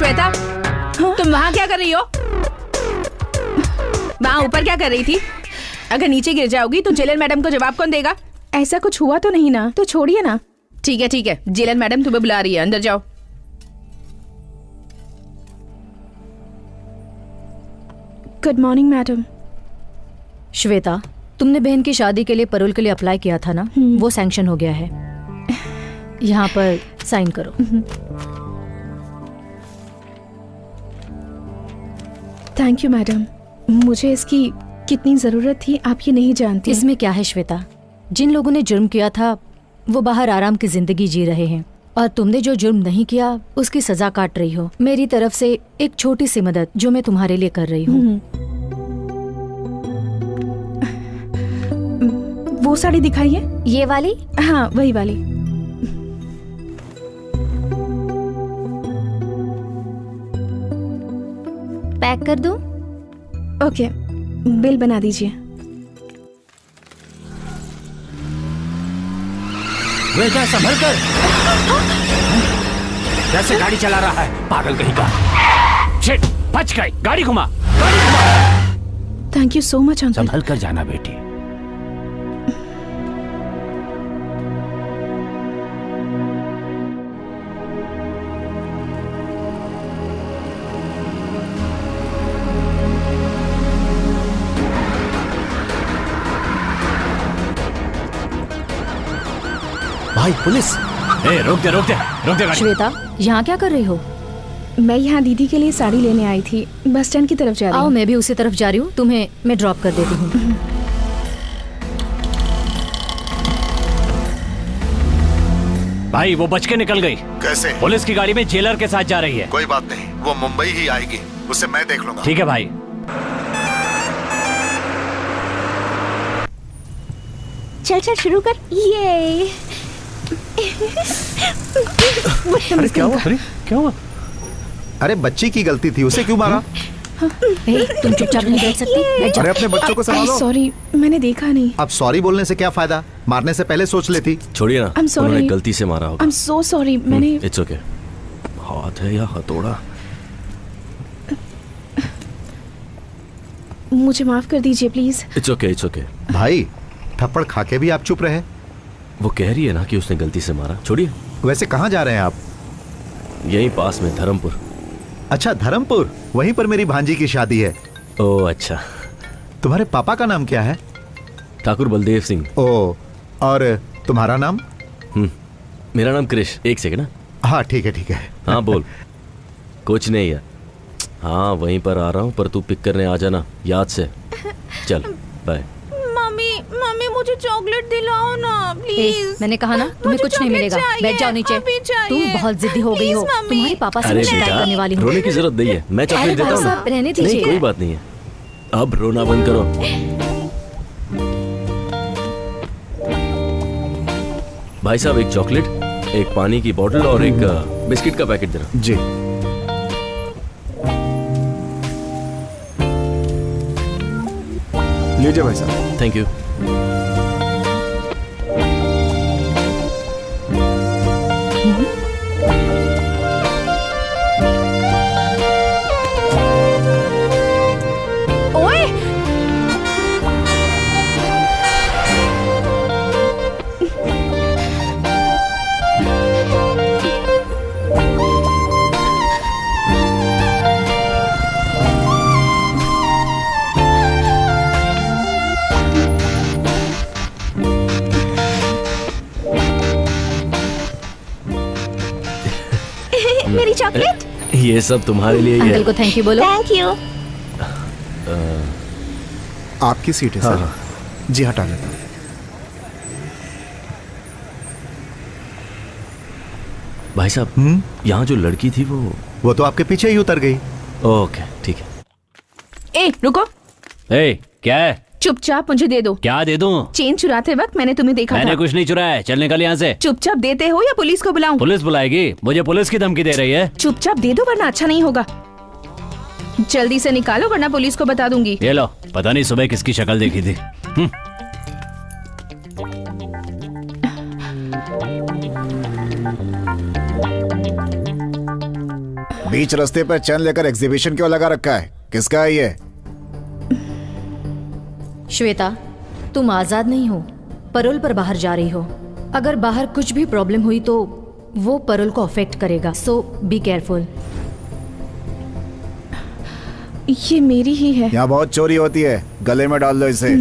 श्वेता, तुम वहाँ क्या कर रही हो? वहाँ ऊपर क्या कर रही थी? अगर नीचे गिर जाओगी तो जेलर मैडम को जवाब कौन देगा? ऐसा कुछ हुआ तो नहीं ना, तो छोड़िए ना। ठीक है, जेलर मैडम तुम्हें बुला रही है, अंदर जाओ। Good morning madam. श्वेता, तुमने बहन की शादी के लिए पैरोल के लिए अप्लाई किया था ना, वो सैंक्शन हो गया है। यहाँ पर साइन करो। थैंक यू मैडम, मुझे इसकी कितनी जरूरत थी आप ये नहीं जानती। इसमें क्या है श्वेता, जिन लोगों ने जुर्म किया था वो बाहर आराम की जिंदगी जी रहे हैं, और तुमने जो जुर्म नहीं किया उसकी सजा काट रही हो। मेरी तरफ से एक छोटी सी मदद जो मैं तुम्हारे लिए कर रही हूँ। वो साड़ी दिखाइए। ये वाली? हाँ, वही वाली। पैक कर दूं? ओके, बिल बना दीजिए। वे क्या, संभल कर। कैसे गाड़ी चला रहा है, पागल कहीं का। शिट, बच गई। गाड़ी घुमा, गाड़ी घुमा। Thank you so much uncle. संभल कर जाना बेटी। भाई पुलिस! रोक दे गाड़ी। श्वेता, यहाँ क्या कर रही हो? मैं यहाँ दीदी के लिए साड़ी लेने आई थी, बस स्टैंड की तरफ जा रही हूँ। आओ, मैं भी उसी तरफ जा रही हूँ, तुम्हें मैं ड्रॉप कर देती हूँ। भाई वो बच के निकल गई। कैसे? पुलिस की गाड़ी में जेलर के साथ जा रही है। कोई बात नहीं, वो मुंबई ही आएगी, उसे मैं देख लूंगा। ठीक है भाई। चल शुरू कर। ये अरे क्या हुआ? अरे बच्ची की गलती थी, उसे क्यों मारा? तुम चुपचाप नहीं बैठ सकती? अरे अपने बच्चों को संभालो। सॉरी, मैंने देखा नहीं। अब सॉरी बोलने से क्या फायदा, मारने से पहले सोच लेती। छोड़िए ना, I'm sorry. उन्होंने गलती से मारा होगा। I'm so sorry, मैंने। It's okay. हाथ है या हथौड़ा? मुझे माफ कर दीजिए प्लीज। It's okay. भाई थप्पड़ खा के भी आप चुप रहे। वो कह रही है ना कि उसने गलती से मारा। छोड़िए। वैसे कहाँ जा रहे हैं आप? यहीं पास में, धर्मपुर। अच्छा, धर्मपुर, वहीं पर मेरी भांजी की शादी है। ओह अच्छा। तुम्हारे पापा का नाम क्या है? ठाकुर बलदेव सिंह। ओह, और तुम्हारा नाम? मेरा नाम क्रिश। एक सेकंड। हाँ ठीक है। हाँ बोल। कुछ नहीं है। हाँ वहीं पर आ रहा हूँ, पर तू पिक करने आ जाना याद से। चल बाय। मम्मी मुझे चॉकलेट दिलाओ ना प्लीज। मैंने कहा ना तुम्हें कुछ नहीं मिलेगा। बैठ जाओ नीचे। तुम बहुत जिद्दी हो गई हो। तुम्हारे पापा से मैं शिकायत करने वाली हूँ। रोने की जरूरत नहीं है, मैं चॉकलेट देता हूँ। रहने दीजिए। नहीं कोई बात नहीं है, अब रोना बंद करो। भाई साहब, एक चॉकलेट, एक पानी की बोतल और एक बिस्किट का पैकेट देना। जी। लीजिए भाई साहब। Thank you. मेरी चॉकलेट। ये सब तुम्हारे लिए ही है। अंकल को थैंक यू बोलो। Thank you. आपकी सीट है सर। जी हटा लेता हूँ। भाई साहब, यहाँ जो लड़की थी वो तो आपके पीछे ही उतर गई। ओके ठीक है। ए रुको। ए क्या है? चुपचाप मुझे दे दो। क्या दे दूं? चेन चुराते वक्त मैंने तुम्हें देखा मैंने था। कुछ नहीं चुराया है, चल निकल यहाँ से। चुपचाप देते हो या पुलिस को बुलाऊं? पुलिस बुलाएगी? मुझे पुलिस की धमकी दे रही है। चुपचाप दे दो वरना अच्छा नहीं होगा। जल्दी से निकालो वरना पुलिस को बता दूंगी। ये लो, पता नहीं सुबह किसकी शक्ल देखी थी। बीच रास्ते पर चैन लेकर एग्जीबिशन क्यों लगा रखा है? किसका है ये? श्वेता, तुम आजाद नहीं हो, परोल पर बाहर जा रही हो। अगर बाहर कुछ भी प्रॉब्लम हुई तो वो परोल को अफेक्ट करेगा, सो बी केयरफुल। ये मेरी ही है। यहाँ बहुत चोरी होती है, गले में डाल लो इसे।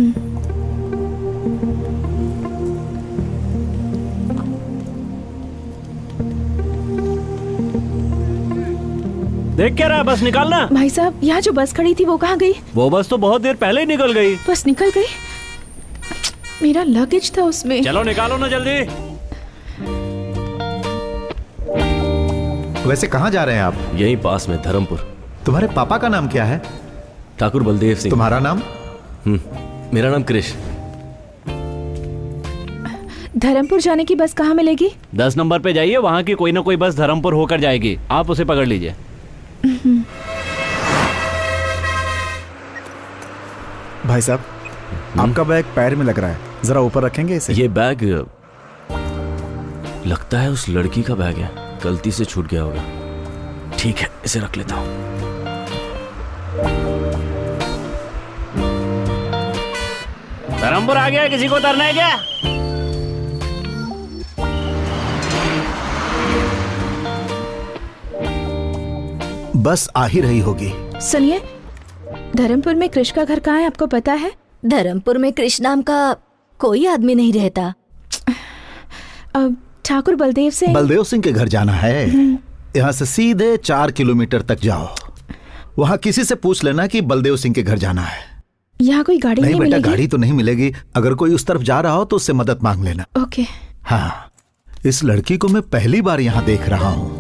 देख क्या रहा है? बस निकालना। भाई साहब, यहाँ जो बस खड़ी थी वो कहाँ गई? वो बस तो बहुत देर पहले ही निकल गई। बस निकल गई? मेरा लगेज था उसमें। चलो निकालो ना जल्दी। वैसे कहाँ जा रहे हैं आप? यहीं पास में, धर्मपुर। तुम्हारे पापा का नाम क्या है? ठाकुर बलदेव सिंह। तुम्हारा नाम? मेरा नाम कृष। धर्मपुर जाने की बस कहाँ मिलेगी? 10 नंबर पे जाइए, वहाँ की कोई ना कोई बस धर्मपुर होकर जाएगी, आप उसे पकड़ लीजिए। भाई साहब, आपका बैग पैर में लग रहा है, जरा ऊपर रखेंगे इसे? ये बैग लगता है उस लड़की का बैग है, गलती से छूट गया होगा। ठीक है, इसे रख लेता हूं। धर्मपुर आ गया, किसी को उतरना है क्या? बस आ ही रही होगी। सुनिए, धर्मपुर में कृष का घर कहाँ है, आपको पता है? धर्मपुर में कृष नाम का कोई आदमी नहीं रहता। अब ठाकुर बलदेव सिंह के घर जाना है। यहाँ से सीधे 4 किलोमीटर तक जाओ, वहाँ किसी से पूछ लेना कि बलदेव सिंह के घर जाना है। यहाँ कोई गाड़ी नहीं बेटा, मिलेगी? गाड़ी तो नहीं मिलेगी। अगर कोई उस तरफ जा रहा हो तो उससे मदद मांग लेना। ओके। हाँ, इस लड़की को मैं पहली बार यहाँ देख रहा हूँ।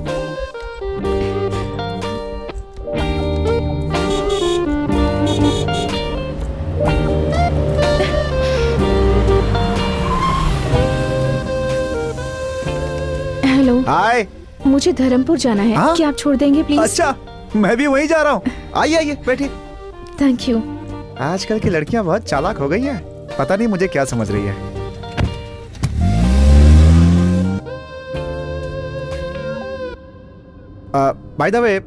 हेलो। हाय। मुझे धर्मपुर जाना है। हाँ? क्या आप छोड़ देंगे प्लीज? अच्छा, मैं भी वहीं जा रहा हूँ। आइए आइए, बैठिए। Thank you. आजकल की लड़कियां बहुत चालाक हो गई हैं। पता नहीं मुझे क्या समझ रही है। बाय द वे,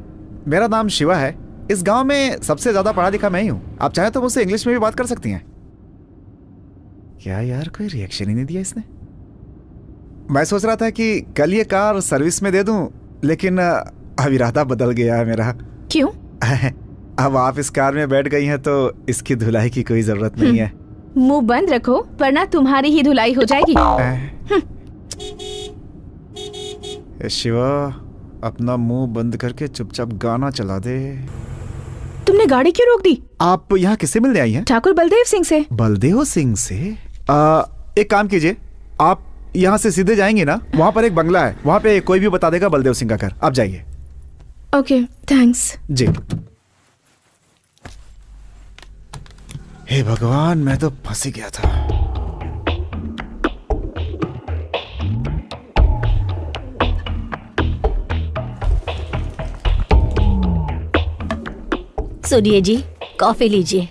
मेरा नाम शिवा है। इस गांव में सबसे ज्यादा पढ़ा लिखा मैं ही हूँ। आप चाहे तो मुझसे इंग्लिश में भी बात कर सकती हैं। क्या यार, कोई रिएक्शन ही नहीं दिया इसने। मैं सोच रहा था कि कल ये कार सर्विस में दे दूं, लेकिन अब इरादा बदल गया है मेरा। क्यों? अब आप इस कार में बैठ गई हैं तो इसकी धुलाई की कोई जरूरत नहीं है। मुंह बंद रखो वरना तुम्हारी ही धुलाई हो जाएगी। शिवा, अपना मुंह बंद करके चुपचाप गाना चला दे। तुमने गाड़ी क्यों रोक दी? आप यहाँ किससे मिलने आई हैं? ठाकुर बलदेव सिंह से। बलदेव सिंह से? एक काम कीजिए, आप यहाँ से सीधे जाएंगे ना, वहाँ पर एक बंगला है, वहाँ पे कोई भी बता देगा बलदेव सिंह का घर। आप जाइए। Okay, thanks. जी। हे भगवान, मैं तो फंस ही गया था। सुनिए जी, कॉफी लीजिए।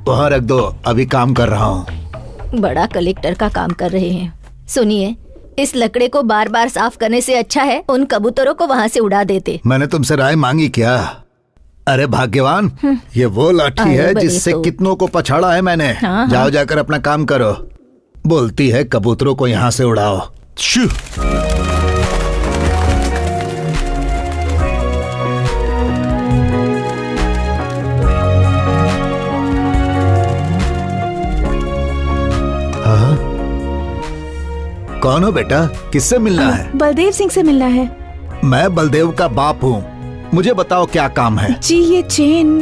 वहाँ रख दो, अभी काम कर रहा हूँ। बड़ा कलेक्टर का काम कर रहे हैं। सुनिए, इस लकड़े को बार बार साफ करने से अच्छा है उन कबूतरों को वहाँ से उड़ा देते। मैंने तुमसे राय मांगी क्या? अरे भाग्यवान, ये वो लाठी है जिससे कितनों को पछाड़ा है मैंने। हाँ, जाओ जाकर अपना काम करो। बोलती है कबूतरों को यहाँ से उड़ाओ। शू। हाँ? कौन हो बेटा, किससे मिलना है? बलदेव सिंह से मिलना है। मैं बलदेव का बाप हूँ, मुझे बताओ क्या काम है? जी, ये चेन।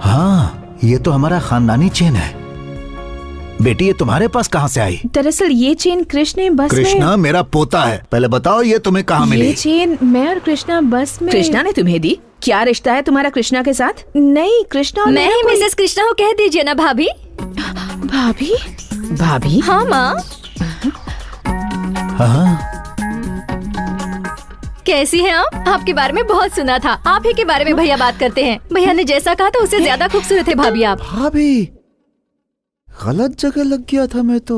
हाँ, ये तो हमारा खानदानी चेन है। बेटी, ये तुम्हारे पास कहाँ से आई? दरअसल ये चेन कृष्ण बस कृष्णा में। मेरा पोता है। पहले बताओ ये तुम्हें कहाँ मिली? ये चेन मैं और कृष्णा बस में। कृष्णा ने तुम्हें दी? क्या रिश्ता है तुम्हारा कृष्णा के साथ? नहीं, कृष्णा और मैं मेरा ही कोई- मिसेस कृष्णा हो, कह दीजिए ना भाभी। भाभी? भाभी? हाँ माँ। हाँ? कैसी हैं आप? आपके बारे में बहुत सुना था। आप ही के बारे में भैया बात करते हैं। भैया ने जैसा कहा था उससे ज्यादा खूबसूरत है भाभी आप। भाभी, गलत जगह लग गया था मैं तो।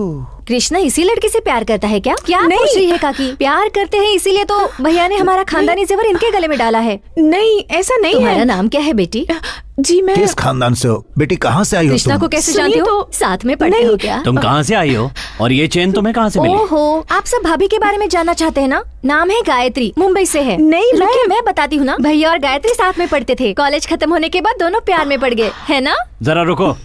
कृष्णा इसी लड़की से प्यार करता है क्या? क्या नहीं। पूछ रही है काकी? प्यार करते हैं इसीलिए तो भैया ने हमारा खानदानी जेवर इनके गले में डाला है। नहीं, ऐसा नहीं तुम्हारा है। नाम क्या है बेटी? जी मैं किस खानदान से हो बेटी? कहाँ से आई हो कृष्णा तुम? को कैसे सुनिए जानती हो? तो- साथ में पढ़ते नहीं। हो क्या? तुम कहाँ से आई हो और ये चेन तुम्हें कहाँ से मिली? ओहो, आप सब भाभी के बारे में जानना चाहते हैं ना? नाम है गायत्री, मुंबई से है। नहीं, रुकिए, मैं बताती हूँ ना। भैया और गायत्री साथ में पढ़ते थे। कॉलेज खत्म होने के बाद दोनों प्यार में पड़ गए, है ना? जरा रुको,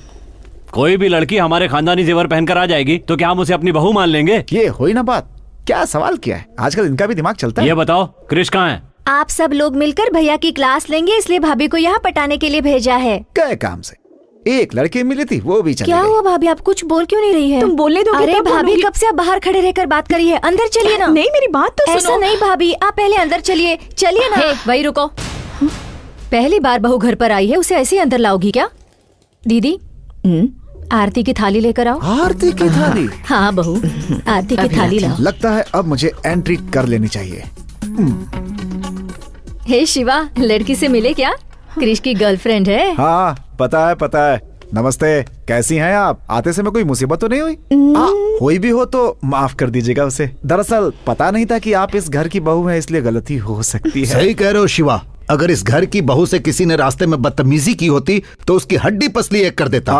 कोई भी लड़की हमारे खानदानी जेवर पहनकर आ जाएगी तो क्या हम उसे अपनी बहू मान लेंगे? ये हुई ना बात। क्या सवाल किया है? आजकल इनका भी दिमाग चलता है। ये बताओ क्रिश कहाँ है? आप सब लोग मिलकर भैया की क्लास लेंगे, इसलिए भाभी को यहाँ पटाने के लिए भेजा है। क्या काम से? एक लड़की मिली थी, वो भी चली क्या गई। हुआ भाभी, आप कुछ बोल क्यों नहीं रही है? तुम बोलने दोगे अरे तब भाभी, बोलूंगी। कब से आप बाहर खड़े रहकर बात करी है? अंदर चलिए ना। नहीं, मेरी बात तो ऐसा सुनो। नहीं भाभी, आप पहले अंदर चलिए। चलिए ना। वही रुको। पहली बार बहू घर पर आई है, उसे ऐसे ही अंदर लाओगी क्या? दीदी, आरती की थाली लेकर आओ। आरती की थाली? हाँ बहू, आरती की थाली लाओ। लगता है अब मुझे एंट्री कर लेनी चाहिए। हे शिवा, लड़की से मिले क्या? क्रिश की गर्लफ्रेंड है। हाँ पता है पता है। नमस्ते, कैसी हैं आप? आते समय कोई मुसीबत तो नहीं हुई? हुई भी हो तो माफ कर दीजिएगा उसे। दरअसल पता नहीं था कि आप इस घर की बहू हैं, इसलिए गलती हो सकती है। सही कह रहे हो शिवा। अगर इस घर की बहू से किसी ने रास्ते में बदतमीजी की होती तो उसकी हड्डी पसली एक कर देता।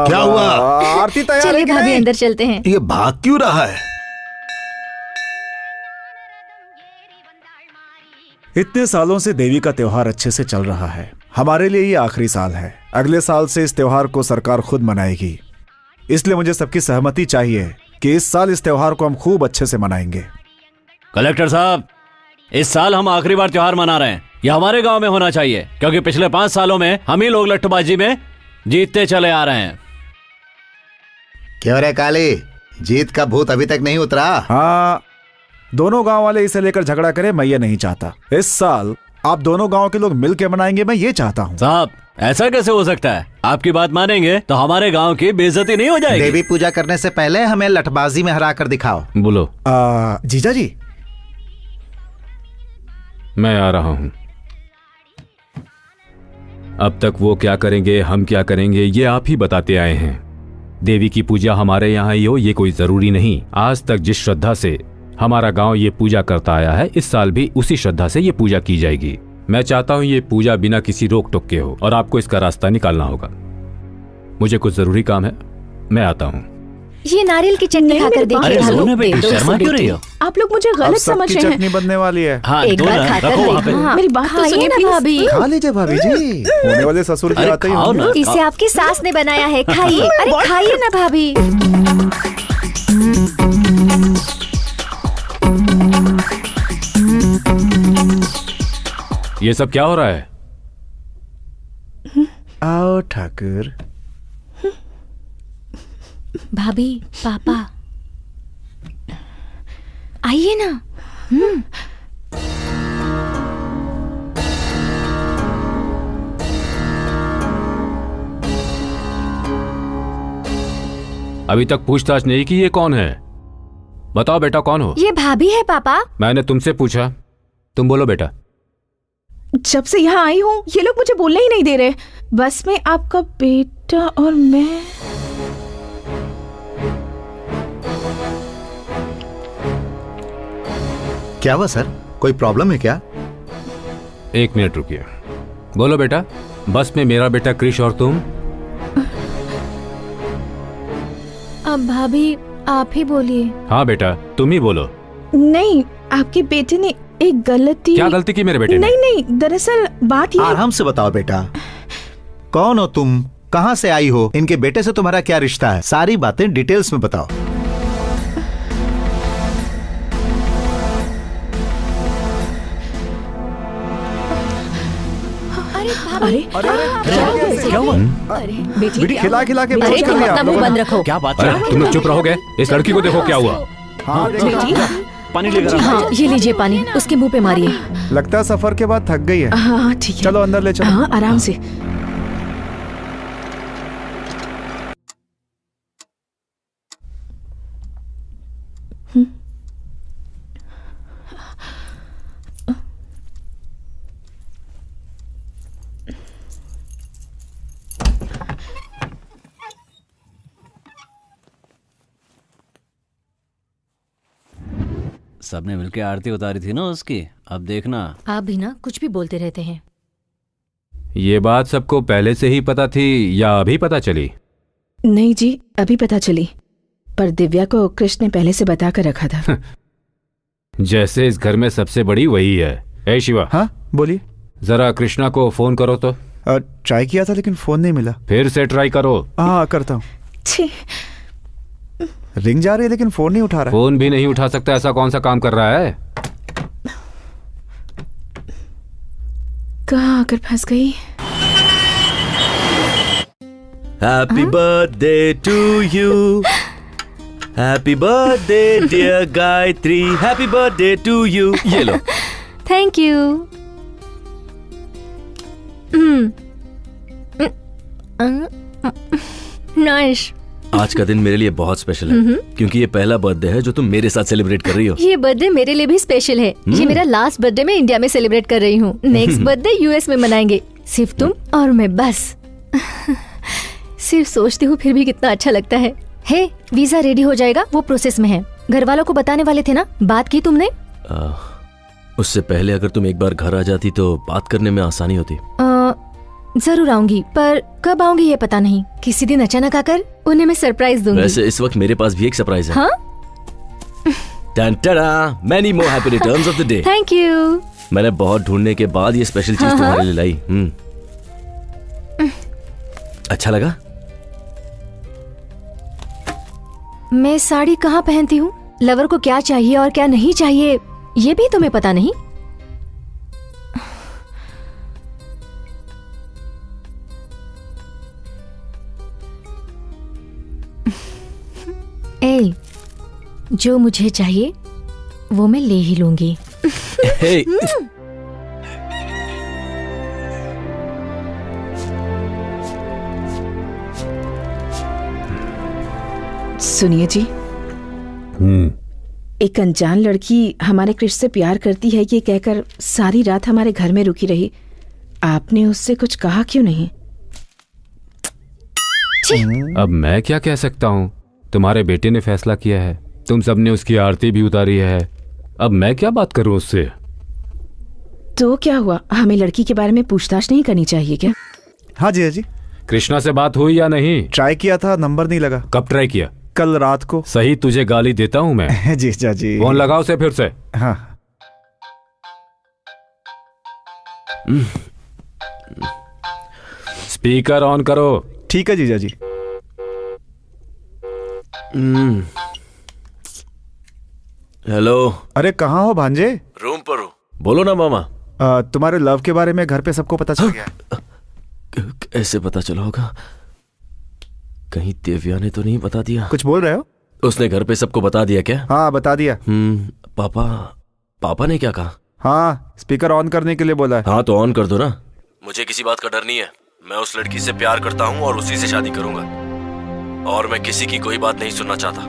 क्या हुआ? आरती तैयार है चलिए कि भाभी, नहीं? अंदर चलते हैं। ये भाग क्यों रहा है? इतने सालों से देवी का त्योहार अच्छे से चल रहा है। हमारे लिए ये आखिरी साल है। अगले साल से इस त्योहार को सरकार खुद मनाएगी, इसलिए मुझे सबकी सहमति चाहिए कि इस साल इस त्योहार को हम खूब अच्छे से मनाएंगे। कलेक्टर साहब, इस साल हम आखिरी बार त्योहार मना रहे हैं। यह हमारे गांव में होना चाहिए, क्योंकि पिछले 5 सालों में हम ही लोग लट्टूबाजी में जीतते चले आ रहे हैं। क्यों रे काली, जीत का भूत अभी तक नहीं उतरा? हाँ, दोनों गांव वाले इसे लेकर झगड़ा करें, मैं ये नहीं चाहता। इस साल आप दोनों गांव के लोग मिलकर मनाएंगे, मैं ये चाहता हूँ। साहब, ऐसा कैसे हो सकता है? आपकी बात मानेंगे तो हमारे गांव की बेइज्जती नहीं हो जाएगी। देवी पूजा करने से पहले हमें लठबाजी में हरा कर दिखाओ। बोलो। जीजा जी, मैं आ रहा हूं। अब तक वो क्या करेंगे, हम क्या करेंगे, ये आप ही बताते आए हैं। देवी की पूजा हमारे यहाँ ही हो ये कोई जरूरी नहीं। आज तक जिस श्रद्धा से हमारा गांव ये पूजा करता आया है, इस साल भी उसी श्रद्धा से ये पूजा की जाएगी। मैं चाहता हूँ ये पूजा बिना किसी रोक टोक के हो और आपको इसका रास्ता निकालना होगा। मुझे कुछ जरूरी काम है, मैं आता हूँ। ये नारियल की चटनी नहीं, खाकर मेरी बात देखिए। सुनो। लो, दोनों दे बेटी दो शर्मा इसे क्यों रही बेटी। हो? आप लोग मुझे अब गलत समझ सबकी रहे चटनी हैं। बनने वाली है। हाँ, एक दो बार ना, खाकर रखो वहाँ पे। देखो। हाँ, मेरी बात तो खाइए सुनिए, ना please। भाभी। खा लीजिए भाभी जी, होने वाले ससुर की अरे आते ही खाओ होंगे। ना। इसे आपकी सास ने बनाया है, खाइए। अरे खाइए ना भाभी। ये सब क्या हो रहा है? आओ ठाकुर। भाभी, पापा, आइए ना। अभी तक पूछताछ नहीं की ये कौन है? बताओ बेटा, कौन हो? ये भाभी है पापा। मैंने तुमसे पूछा, तुम बोलो बेटा। जब से यहाँ आई हूँ ये लोग मुझे बोलने ही नहीं दे रहे। बस में आपका बेटा और मैं। क्या हुआ सर, कोई प्रॉब्लम है क्या? 1 मिनट रुकिए। बोलो बेटा, बस में मेरा बेटा क्रिश और तुम? अब भाभी आप ही बोलिए। हाँ बेटा, तुम ही बोलो। नहीं, आपके बेटे ने एक गलती। क्या गलती की मेरे बेटे ने? नहीं नहीं, दरअसल बात ये। आराम से बताओ बेटा, कौन हो तुम, कहाँ से आई हो, इनके बेटे से तुम्हारा क्या रिश्ता है, सारी बातें डिटेल्स में बताओ। अरे अरे क्या हुआ? बेटी खिला खिला के अरे बेहोश कर तुम दिया अपना आप मुंह लोगों बंद ने। रखो। क्या बात अरे है? तुम लोग चुप रहोगे? इस लड़की को देखो क्या हुआ। हाँ, देखो। बेटी, पानी लेकर आओ। हाँ, ये लीजिए पानी, उसके मुंह पे मारिए। लगता है सफर के बाद थक गई है। हाँ ठीक है। चलो अंदर ले चलो। हाँ आराम से। सबने मिलके आरती उतारी थी ना उसकी, अब देखना। आप भी ना कुछ भी बोलते रहते हैं। ये बात सबको पहले से ही पता थी या अभी पता चली? नहीं जी, अभी पता चली, पर दिव्या को कृष्ण ने पहले से बता कर रखा था। जैसे इस घर में सबसे बड़ी वही है। ए शिवा, हाँ बोलिए। जरा कृष्णा को फोन करो तो। ट्राई किया था लेकिन फोन नहीं मिला। फिर से ट्राई करो। हाँ करता हूँ। छी, रिंग जा रही है लेकिन फोन नहीं उठा रहा। फोन भी नहीं उठा सकता, ऐसा कौन सा काम कर रहा है? कहाँ आकर फंस गई। Happy birthday to you. Happy birthday dear Gayatri. Happy birthday to you. ये लो। Thank you. नाइस। आज का दिन मेरे लिए बहुत स्पेशल है क्योंकि ये पहला बर्थडे है जो तुम मेरे साथ सेलिब्रेट कर रही हो। ये बर्थडे मेरे लिए भी स्पेशल है। ये मेरा लास्ट बर्थडे मैं इंडिया में सेलिब्रेट कर रही हूँ। नेक्स्ट बर्थडे यूएस में मनाएंगे, सिर्फ तुम और मैं बस। सिर्फ सोचती हूँ फिर भी कितना अच्छा लगता है। हे, वीजा रेडी हो जाएगा, वो प्रोसेस में है। घर वालों को बताने वाले थे ना, बात की तुमने? उससे पहले अगर तुम एक बार घर आ जाती तो बात करने में आसानी होती। जरूर आऊंगी, पर कब आऊंगी ये पता नहीं। किसी दिन अचानक आकर उन्हें मैं सरप्राइज दूंगी। वैसे इस वक्त मेरे पास भी एक सरप्राइज है। हाँ? Many more happy returns of the day. Thank you. मैंने बहुत ढूंढने के बाद ये स्पेशल चीज तुम्हारे लिए लाई। अच्छा लगा? मैं साड़ी कहाँ पहनती हूँ, लवर को क्या चाहिए और क्या नहीं चाहिए, ये भी तुम्हें पता नहीं? ए, जो मुझे चाहिए वो मैं ले ही लूंगी। Hey. सुनिए जी, एक अनजान लड़की हमारे कृष्ण से प्यार करती है ये कहकर सारी रात हमारे घर में रुकी रही। आपने उससे कुछ कहा क्यों नहीं? अब मैं क्या कह सकता हूँ? तुम्हारे बेटे ने फैसला किया है, तुम सबने उसकी आरती भी उतारी है, अब मैं क्या बात करूँ उससे? तो क्या हुआ, हमें लड़की के बारे में पूछताछ नहीं करनी चाहिए क्या? हाँ जी, जी। कृष्णा से बात हुई या नहीं? ट्राई किया था, नंबर नहीं लगा। कब ट्राई किया? कल रात को। सही तुझे गाली देता हूँ मैं। जी जी। फोन लगाओ उसे फिर से। हाँ। स्पीकर ऑन करो। ठीक है जीजा जी। हेलो। अरे कहाँ हो भांजे? रूम पर हो। बोलो ना मामा। तुम्हारे लव के बारे में घर पे सबको पता चल गया। कैसे पता चला होगा? कहीं दिव्या ने तो नहीं बता दिया? कुछ बोल रहे हो? उसने घर पे सबको बता दिया क्या? हाँ बता दिया। पापा ने क्या कहा? हाँ, स्पीकर ऑन करने के लिए बोला है। हाँ तो ऑन कर दो ना। मुझे किसी बात का डर नहीं है, मैं उस लड़की से प्यार करता हूँ और उसी से शादी करूंगा और मैं किसी की कोई बात नहीं सुनना चाहता।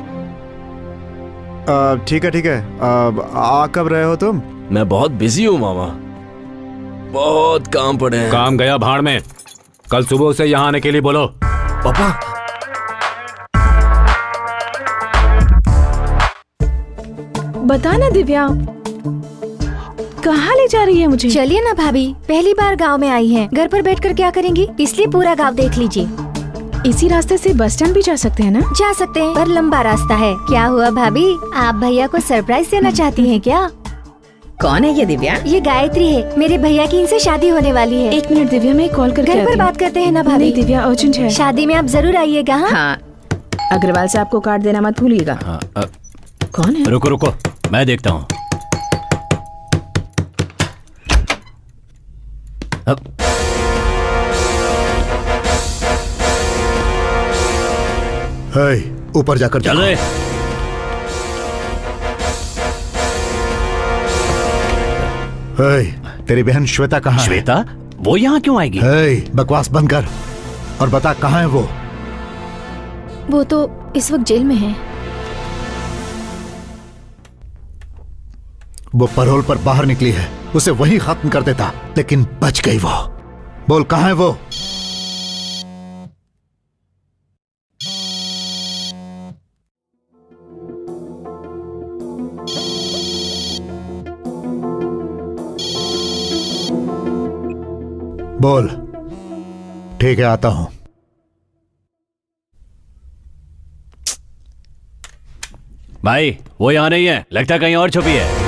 ठीक है। आ कब रहे हो तुम? मैं बहुत बिजी हूँ मामा, बहुत काम पड़े हैं। काम गया भाड़ में, कल सुबह से यहाँ आने के लिए बोलो। पापा बता ना दिव्या, कहाँ ले जा रही है मुझे? चलिए ना भाभी, पहली बार गांव में आई हैं, घर पर बैठकर क्या करेंगी, इसलिए पूरा गांव देख लीजिए। इसी रास्ते से बस स्टैंड भी जा सकते हैं ना? जा सकते हैं, पर लंबा रास्ता है। क्या हुआ भाभी, आप भैया को सरप्राइज देना चाहती हैं क्या? कौन है ये दिव्या? ये गायत्री है, मेरे भैया की इनसे शादी होने वाली है। 1 मिनट दिव्या, मैं कॉल करके घर आती पर हूँ। बात करते हैं ना भाभी। नहीं दिव्या, अर्जेंट है। शादी में आप जरूर आइएगा। हाँ, अग्रवाल से आपको कार्ड देना मत भूलिएगा। कौन है? रुको, मैं देखता हूँ। ऊपर जाकर चल रहे। तेरी बहन श्वेता कहाँ है? श्वेता? वो यहाँ क्यों आएगी? बकवास बंद कर और बता कहाँ है वो तो इस वक्त जेल में है। वो पैरोल पर बाहर निकली है, उसे वहीं खत्म कर देता, लेकिन बच गई वो। बोल कहाँ है वो? बोल। ठीक है, आता हूं। भाई वो यहाँ नहीं है, लगता है कहीं और छुपी है।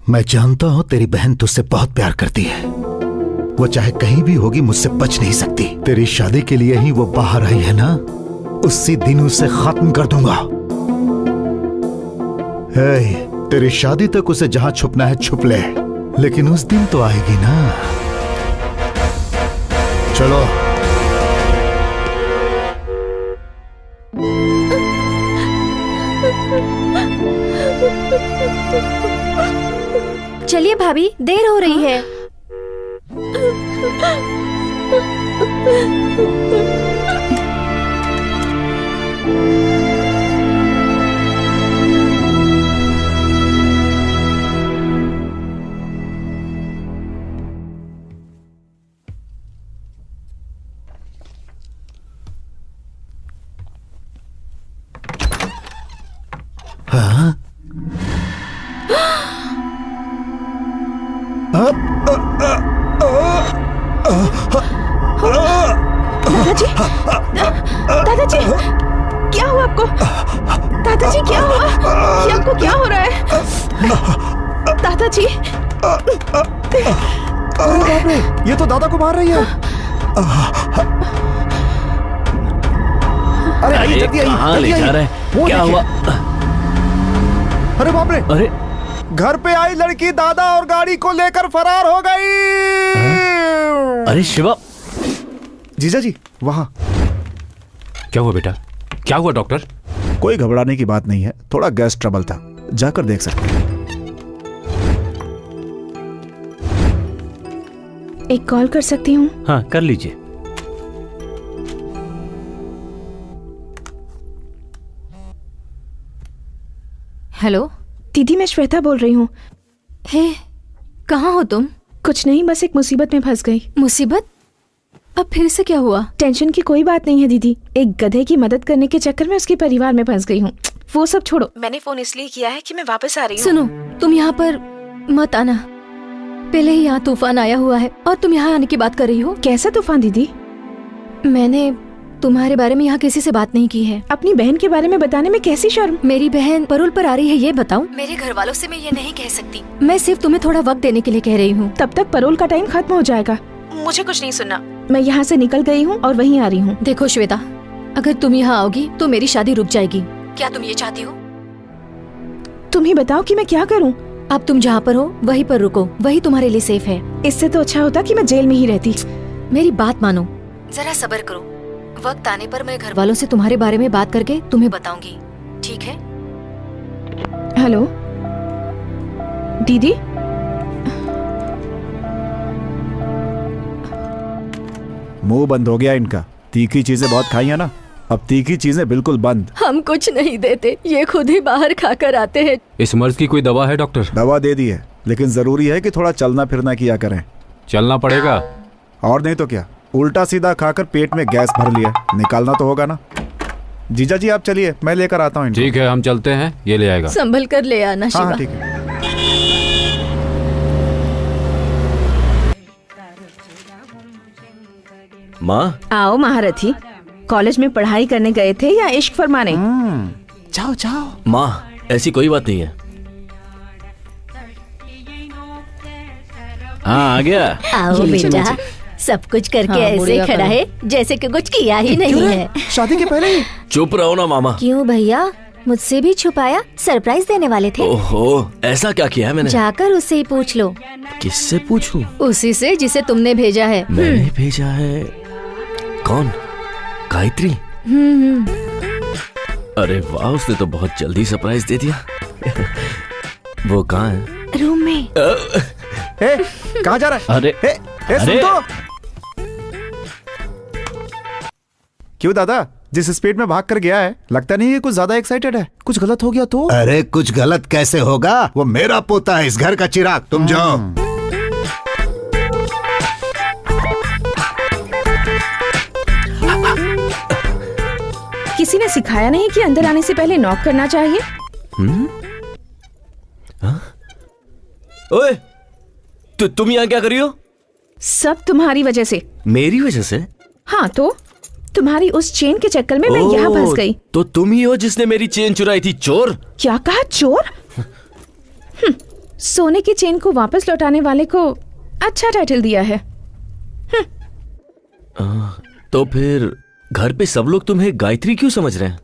मैं जानता हूं तेरी बहन तुझसे बहुत प्यार करती है। वो चाहे कहीं भी होगी, मुझसे बच नहीं सकती। तेरी शादी के लिए ही वो बाहर आई है ना, उसी दिन उसे खत्म कर दूंगा। तेरी शादी तक उसे जहां छुपना है छुप ले, लेकिन उस दिन तो आएगी ना। चलो। चलिए भाभी, देर हो रही है। हाँ? दादाजी, दादाजी, क्या हुआ आपको? दादाजी क्या हुआ? ये आपको क्या हो रहा है? दादाजी, अरे बाप रे, ये तो दादा को मार रही है। अरे आइए, जल्दी आइए। कहाँ ले जा रहे हैं? क्या हुआ? अरे बाप रे, अरे घर पे आई लड़की दादा और गाड़ी को लेकर फरार हो गई। अरे शिवा। जीजा जी वहां। क्या हुआ बेटा? क्या हुआ डॉक्टर? कोई घबराने की बात नहीं है, थोड़ा गैस ट्रबल था, जाकर देख सकते हैं। एक कॉल कर सकती हूँ? हाँ कर लीजिए। हेलो दीदी, मैं श्वेता बोल रही हूँ। हे, कहाँ हो तुम? कुछ नहीं, बस एक मुसीबत में फंस गई। मुसीबत? अब फिर से क्या हुआ? टेंशन की कोई बात नहीं है दीदी, एक गधे की मदद करने के चक्कर में उसके परिवार में फंस गई हूँ। वो सब छोड़ो, मैंने फोन इसलिए किया है कि मैं वापस आ रही हूँ। सुनो, तुम यहाँ पर मत आना। पहले ही यहाँ तूफान आया हुआ है और तुम यहाँ आने की बात कर रही हो। कैसा तूफान दीदी? मैंने तुम्हारे बारे में यहाँ किसी से बात नहीं की है। अपनी बहन के बारे में बताने में कैसी शर्म? मेरी बहन परोल पर आ रही है, ये बताऊं? मेरे घर वालों से मैं ये नहीं कह सकती। मैं सिर्फ तुम्हें थोड़ा वक्त देने के लिए कह रही हूँ। तब तक परोल का टाइम खत्म हो जाएगा। मुझे कुछ नहीं सुनना। मैं यहाँ से निकल गई हूँ और वहीं आ रही हूँ। देखो श्वेता, अगर तुम यहाँ आओगी तो मेरी शादी रुक जाएगी। क्या तुम ये चाहती हो? तुम ही बताओ कि मैं क्या करूँ। अब तुम जहाँ पर हो वहीं पर रुको, वही तुम्हारे लिए सेफ है। इससे तो अच्छा होता कि मैं जेल में ही रहती। मेरी बात मानो, जरा सब्र करो। वक्त आने पर मैं घर वालों से तुम्हारे बारे में बात करके तुम्हें बताऊंगी, ठीक है? हेलो दीदी। मुंह बंद हो गया इनका। तीखी चीजें बहुत खाई है ना, अब तीखी चीजें बिल्कुल बंद। हम कुछ नहीं देते, ये खुद ही बाहर खाकर आते हैं। इस मर्ज की कोई दवा है डॉक्टर? दवा दे दी है, लेकिन जरूरी है कि थोड़ा चलना फिरना किया करें। चलना पड़ेगा। और नहीं तो क्या, उल्टा सीधा खाकर पेट में गैस भर लिया, निकालना तो होगा ना। जीजा जी आप चलिए, मैं लेकर आता हूँ। ठीक है, हम चलते हैं, ये ले आएगा। संभल कर ले आना शिवा। हाँ ठीक है। माँ, आओ महारथी, कॉलेज में पढ़ाई करने गए थे या इश्क फरमाने? जाओ जाओ। माँ ऐसी कोई बात नहीं है। हाँ आ गया। आओ बेटा, सब कुछ करके ऐसे खड़ा है जैसे कि कुछ किया ही नहीं है। शादी के पहले ही? चुप रहो ना मामा। क्यों भैया, मुझसे भी छुपाया? सरप्राइज देने वाले थे? ओहो, ऐसा क्या किया है मैंने? जाकर उससे ही पूछ लो। किससे पूछूं? उसी से जिसे तुमने भेजा है। मैंने भेजा है? कौन? गायत्री? अरे वाह, उसने तो बहुत जल्दी सरप्राइज दे दिया। वो कहाँ है? रूम में। कहाँ जा रहा है? अरे सुन तो। क्यों दादा, जिस स्पीड में भाग कर गया है, लगता नहीं है कुछ ज्यादा एक्साइटेड है। कुछ गलत हो गया तो? अरे कुछ गलत कैसे होगा, वो मेरा पोता है, इस घर का चिराग। तुम जाओ। किसी ने सिखाया नहीं कि अंदर आने से पहले नॉक करना चाहिए? ओए, तुम यहाँ क्या कर रही हो? सब तुम्हारी वजह से। मेरी वजह से? हाँ तो तुम्हारी उस चेन के चक्कर में मैं यहाँ फंस गई। तो तुम ही हो जिसने मेरी चेन चुराई थी, चोर। क्या कहा, चोर? सोने की चेन को वापस लौटाने वाले को अच्छा टाइटल दिया है। तो फिर घर पे सब लोग तुम्हें गायत्री क्यों समझ रहे हैं?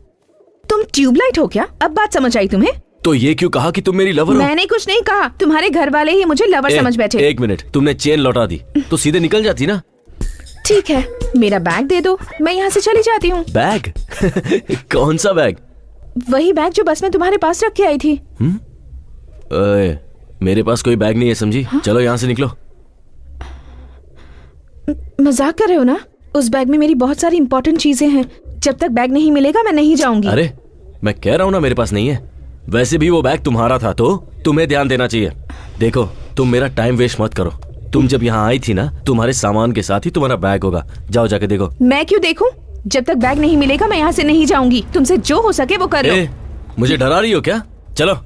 तुम ट्यूबलाइट हो क्या? अब बात समझ आई तुम्हें? तो ये क्यों कहा कि तुम मेरी लवर हो? मैंने कुछ नहीं कहा, तुम्हारे घर वाले ही मुझे लवर समझ बैठे। एक मिनट, तुमने चेन लौटा दी तो सीधे निकल जाती ना। ठीक है, मेरा बैग दे दो, मैं यहाँ से चली जाती हूँ। बैग? कौन सा बैग? वही बैग जो बस में तुम्हारे पास रख के आई थी। ओए, मेरे पास कोई बैग नहीं है, समझी? हाँ? चलो यहाँ से निकलो। मजाक कर रहे हो ना? उस बैग में मेरी बहुत सारी इंपॉर्टेंट चीजें हैं। जब तक बैग नहीं मिलेगा मैं नहीं जाऊंगी। अरे मैं कह रहा हूँ ना, मेरे पास नहीं है। वैसे भी वो बैग तुम्हारा था तो तुम्हें ध्यान देना चाहिए। देखो, तुम मेरा टाइम वेस्ट मत करो। तुम जब यहाँ आई थी ना, तुम्हारे सामान के साथ ही तुम्हारा बैग होगा। जाओ जाके देखो। मैं क्यों देखूं? जब तक बैग नहीं मिलेगा मैं यहाँ से नहीं जाऊंगी। तुमसे जो हो सके वो कर लो। मुझे डरा रही हो क्या? चलो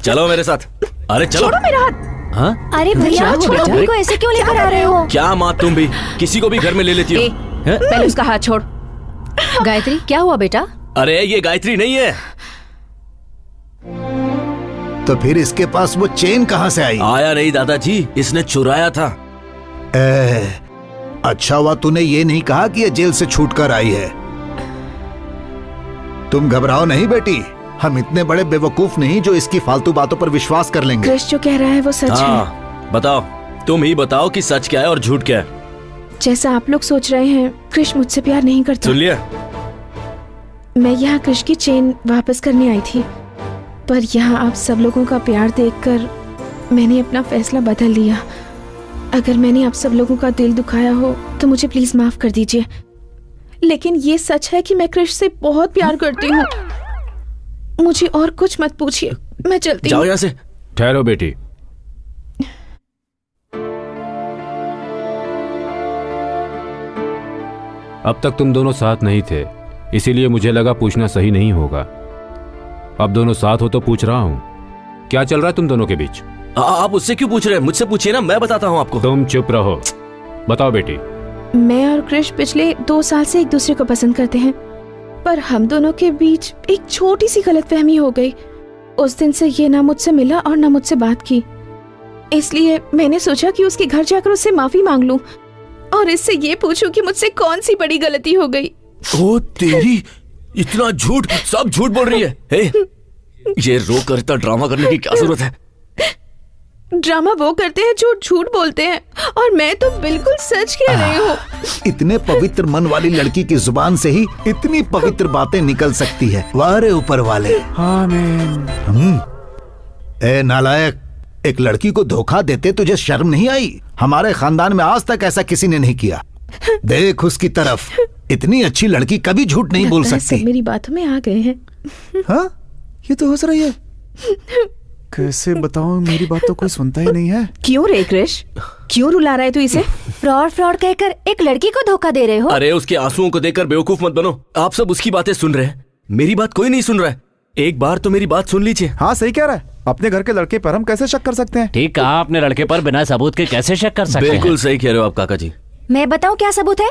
चलो मेरे साथ। अरे चलो। छोड़ो मेरा हाथ। हाँ? अरे भैया, छोड़ो को ऐसे क्यों लेकर आ रहे हो? क्या माँ, तुम भी किसी को भी घर में ले लेती हो? पहले उसका हाथ छोड़। गायत्री, क्या हुआ बेटा? अरे ये गायत्री नहीं है। तो फिर इसके पास वो चेन कहाँ से आई? आया नहीं दादाजी, इसने चुराया था। अच्छा हुआ तूने ये नहीं कहा कि ये जेल से छूट कर आई है। तुम घबराओ नहीं बेटी, हम इतने बड़े बेवकूफ नहीं जो इसकी फालतू बातों पर विश्वास कर लेंगे। कृष जो कह रहा है वो सच है। बताओ, तुम ही बताओ कि सच क्या है और झूठ क्या है। जैसा आप लोग सोच रहे हैं, कृष मुझसे प्यार नहीं करता। सुन लिया? मैं यहाँ कृष की चेन वापस करने आई थी, पर यहाँ आप सब लोगों का प्यार देखकर मैंने अपना फैसला बदल लिया। अगर मैंने आप सब लोगों का दिल दुखाया हो तो मुझे प्लीज माफ कर दीजिए। लेकिन ये सच है कि मैं कृष से बहुत प्यार करती हूँ। मुझे और कुछ मत पूछिए, मैं चलती हूँ। जाओ यहाँ से। ठहरो बेटी। अब तक तुम दोनों साथ नहीं थे, इसीलिए मुझे लगा पूछना सही नहीं होगा। अब दोनों साथ हो तो पूछ रहा हूं, क्या चल रहा है तुम दोनों के बीच? आप उससे क्यों पूछ रहे हैं? मुझसे पूछिए ना, मैं बताता हूं आपको। तुम चुप रहो। बताओ बेटी। मैं और कृष पिछले 2 साल से एक दूसरे को पसंद करते हैं, पर हम दोनों के बीच एक छोटी सी गलतफहमी हो गई। उस दिन से ये ना मुझसे मिला और ना मुझसे बात की। इसलिए मैंने सोचा कि उसके घर जाकर उससे माफी मांग लूं और इससे ये पूछूं कि मुझसे कौन सी बड़ी गलती हो गई। ओ तेरी, इतना झूठ, सब झूठ बोल रही है। ये रो कर इतना ड्रामा करने की क्या जरूरत है? ड्रामा वो करते हैं जो झूठ बोलते हैं, और मैं तो बिल्कुल सच कह रही हूँ। इतने पवित्र मन वाली लड़की की जुबान से ही इतनी पवित्र बातें निकल सकती है। वाह रे ऊपर वाले। आमीन। ए नालायक, एक लड़की को धोखा देते तुझे शर्म नहीं आई? हमारे खानदान में आज तक ऐसा किसी ने नहीं किया। देख उसकी तरफ, इतनी अच्छी लड़की कभी झूठ नहीं बोल सकती। सब मेरी बातों में आ गए हैं। हाँ, ये तो हंस रही है। कैसे बताऊं, मेरी बात तो कोई सुनता ही नहीं है। क्यों रे कृष, क्यों रुला रहा है तू इसे? फ्रॉड फ्रॉड कहकर एक लड़की को धोखा दे रहे हो? अरे उसके आंसुओं को देखकर बेवकूफ मत बनो। आप सब उसकी बातें सुन रहे हैं, मेरी बात कोई नहीं सुन रहा है। एक बार तो मेरी बात सुन लीजिए। हाँ सही कह रहा है। अपने घर के लड़के पर हम कैसे शक कर सकते हैं? ठीक कहा, अपने लड़के पर बिना सबूत के कैसे शक कर सकते हैं? बिल्कुल सही कह रहे हो आप काका जी। मैं बताऊं क्या सबूत है?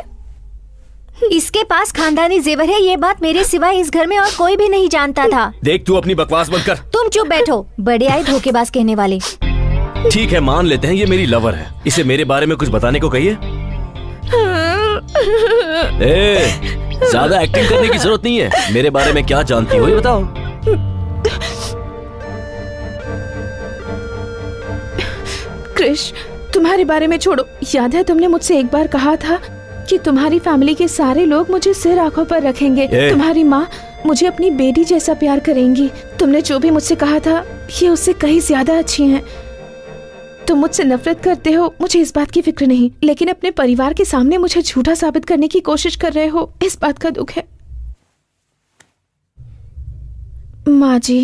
इसके पास खानदानी जेवर है, ये बात मेरे सिवाय इस घर में और कोई भी नहीं जानता था। देख तू अपनी बकवास बंद कर। तुम चुप बैठो, बड़े आए धोखेबाज कहने वाले। ठीक है, मान लेते हैं ये मेरी लवर है, इसे मेरे बारे में कुछ बताने को कहिए। ज्यादा एक्टिंग करने की जरूरत नहीं है। मेरे बारे में क्या जानती हो ये बताओ। कृष, तुम्हारे बारे में छोड़ो। याद है तुमने मुझसे एक बार कहा था कि तुम्हारी फैमिली के सारे लोग मुझे सिर आंखों पर रखेंगे। तुम्हारी माँ मुझे अपनी बेटी जैसा प्यार करेंगी। तुमने जो भी मुझसे कहा था ये उससे कहीं ज्यादा अच्छी हैं। तुम मुझसे नफरत करते हो, मुझे इस बात की फिक्र नहीं, लेकिन अपने परिवार के सामने मुझे झूठा साबित करने की कोशिश कर रहे हो, इस बात का दुख है। माँ जी,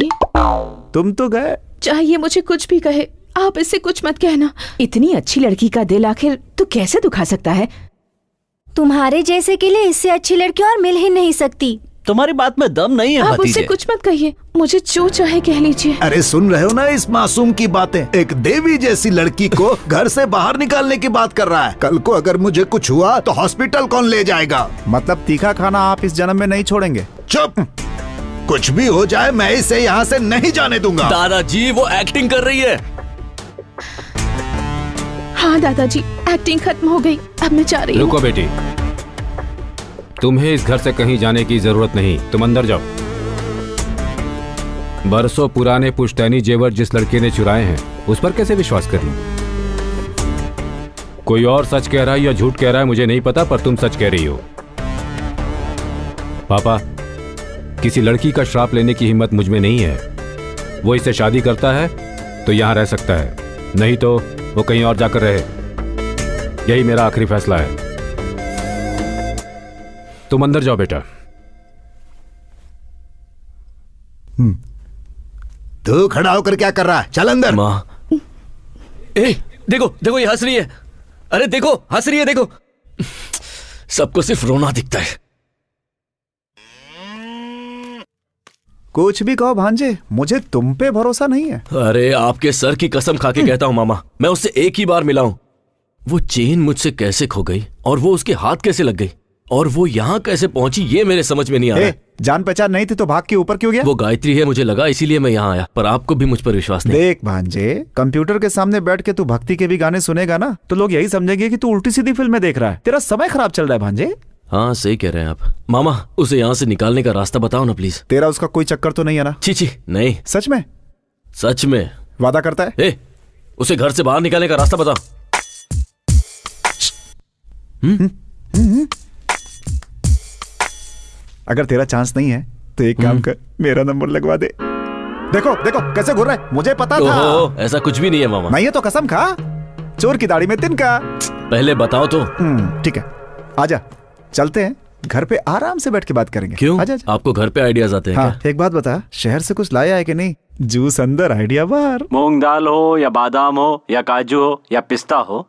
तुम तो गए। चाहिए मुझे कुछ भी कहे, आप इससे कुछ मत कहना। इतनी अच्छी लड़की का दिल आखिर तू कैसे दुखा सकता है? तुम्हारे जैसे के लिए इससे अच्छी लड़की और मिल ही नहीं सकती। तुम्हारी बात में दम नहीं है आप उससे भतीजे। कुछ मत कहिए, मुझे जो चाहे कह लीजिए। अरे सुन रहे हो ना इस मासूम की बातें? एक देवी जैसी लड़की को घर से बाहर निकालने की बात कर रहा है। कल को अगर मुझे कुछ हुआ तो हॉस्पिटल कौन ले जाएगा? मतलब तीखा खाना आप इस जन्म में नहीं छोड़ेंगे? चुप! कुछ भी हो जाए मैं इसे यहाँ से नहीं जाने दूंगा। दादाजी वो एक्टिंग कर रही है। हाँ दादाजी, एक्टिंग खत्म हो गई, अब मैं जा रही हूँ। रुको बेटी, तुम्हें इस घर से कहीं जाने की जरूरत नहीं, तुम अंदर जाओ। बरसों पुराने पुश्तैनी जेवर जिस लड़के ने चुराए हैं उस पर कैसे विश्वास कर लूं? कोई और सच कह रहा है या झूठ कह रहा है मुझे नहीं पता, पर तुम सच कह रही हो। पापा, किसी लड़की का श्राप लेने की हिम्मत मुझ में नहीं है। वो इससे शादी करता है तो यहां रह सकता है, नहीं तो वो कहीं और जाकर रहे। यही मेरा आखिरी फैसला है। तुम अंदर जाओ बेटा। तू खड़ा होकर क्या कर रहा है? चल अंदर। माँ, ए, देखो देखो ये हंस रही है। अरे देखो हंस रही है, देखो। सबको सिर्फ रोना दिखता है। कुछ भी कहो भांजे, मुझे तुम पे भरोसा नहीं है। अरे आपके सर की कसम खा के कहता हूँ मामा, मैं उससे एक ही बार मिला हूं। वो चेन मुझसे कैसे खो गई और वो उसके हाथ कैसे लग गई और वो यहाँ कैसे पहुंची ये मेरे समझ में नहीं आ रहा। जान पहचान नहीं थी तो भाग के ऊपर क्यों गया? वो गायत्री है मुझे लगा, इसीलिए मैं यहाँ आया, पर आपको भी मुझ पर विश्वास नहीं। देख भांजे, कंप्यूटर के सामने बैठ के तू भक्ति के भी गाने सुनेगा ना तो लोग यही समझेंगे कि तू उल्टी सीधी फिल्में देख रहा है। तेरा समय खराब चल रहा है भांजे। हाँ सही कह रहे हैं आप। मामा उसे यहाँ से निकालने का रास्ता बताओ ना प्लीज। तेरा उसका कोई चक्कर तो नहीं है ना? छी नहीं। सच में? सच में। वादा करता है? उसे घर से बाहर निकालने का रास्ता बताओ। अगर तेरा चांस नहीं है तो एक काम कर, मेरा नंबर लगवा दे। देखो देखो कैसे घूर रहा है, मुझे पता था। ऐसा कुछ भी नहीं है मामा। नहीं है तो कसम खा, चोर की दाढ़ी में तिनका। पहले बताओ तो। ठीक है, आजा चलते हैं, घर पे आराम से बैठ के बात करेंगे। क्यों? आजा। आपको घर पे आइडियाज आते हैं हाँ, क्या? एक बात बता, शहर से कुछ लाया है कि नहीं? जूस अंदर आइडिया बाहर। मूंग दाल हो या बादाम हो या काजू हो या पिस्ता हो,